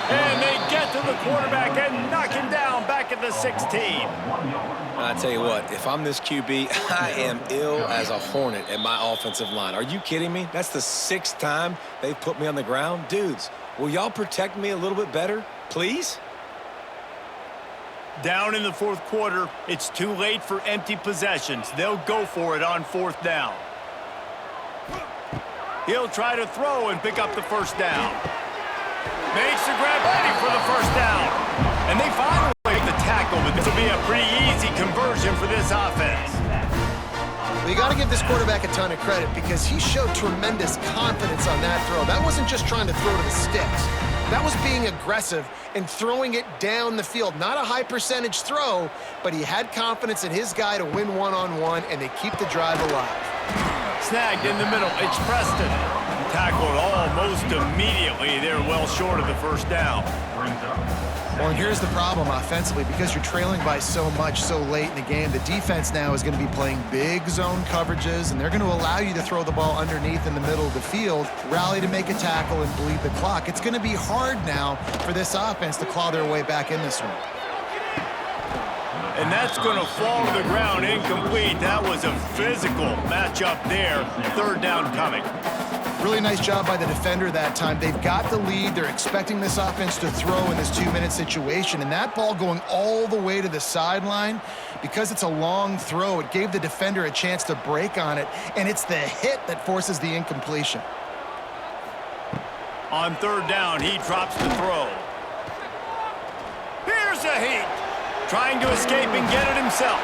And they get to the quarterback and knock him down back at the 16. I tell you what, if I'm this QB, I am ill as a hornet at my offensive line. Are you kidding me? That's the 6th time they've put me on the ground. Dudes, will y'all protect me a little bit better, please? Down in the 4th quarter, it's too late for empty possessions. They'll go for it on 4th down. He'll try to throw and pick up the 1st down. Makes the grab ready for the 1st down. And they finally make the tackle, but this will be a pretty easy conversion for this offense. Well, you got to give this quarterback a ton of credit because he showed tremendous confidence on that throw. That wasn't just trying to throw to the sticks. That was being aggressive and throwing it down the field. Not a high percentage throw, but he had confidence in his guy to win one-on-one, and they keep the drive alive. Snagged in the middle. It's Preston. Tackled almost immediately. They're well short of the 1st down. Well, and here's the problem offensively. Because you're trailing by so much so late in the game, the defense now is going to be playing big zone coverages, and they're going to allow you to throw the ball underneath in the middle of the field, rally to make a tackle, and bleed the clock. It's going to be hard now for this offense to claw their way back in this one. And that's going to fall to the ground incomplete. That was a physical matchup there. 3rd down coming. Really nice job by the defender that time. They've got the lead. They're expecting this offense to throw in this 2-minute situation. And that ball going all the way to the sideline, because it's a long throw, it gave the defender a chance to break on it. And it's the hit that forces the incompletion. On 3rd down, he drops the throw. Here's a heat. Trying to escape and get it himself.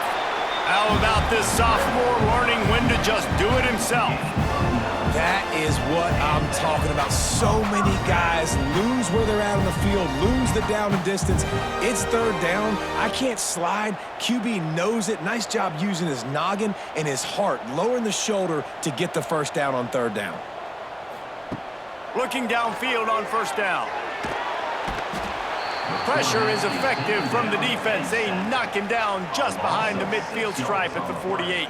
How about this sophomore learning when to just do it himself? what I'm talking about. So many guys lose where they're at on the field, lose the down and distance. It's third down. I can't slide. QB knows it. Nice job using his noggin and his heart, lowering the shoulder to get the first down on third down. Looking downfield on first down. Pressure is effective from the defense. They knock him down just behind the midfield stripe at the 48.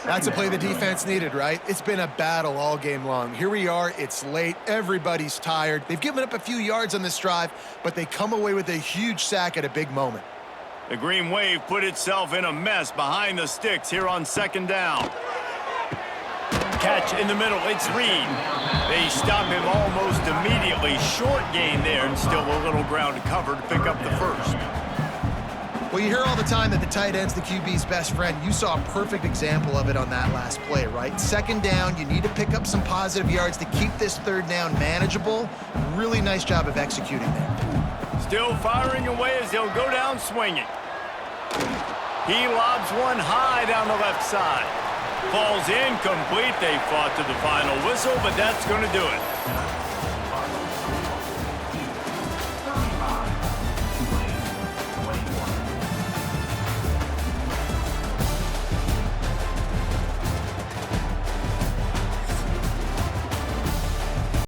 That's a play the defense needed, right? It's been a battle all game long. Here we are, it's late, everybody's tired. They've given up a few yards on this drive, but they come away with a huge sack at a big moment. The Green Wave put itself in a mess behind the sticks here on second down. Catch in the middle, it's Reed. They stop him almost immediately. Short gain there and still a little ground to cover to pick up the first. Well, you hear all the time that the tight end's the QB's best friend. You saw a perfect example of it on that last play, right? Second down, you need to pick up some positive yards to keep this third down manageable. Really nice job of executing there. Still firing away as they'll go down swinging. He lobs one high down the left side. Falls incomplete. They fought to the final whistle, but that's going to do it.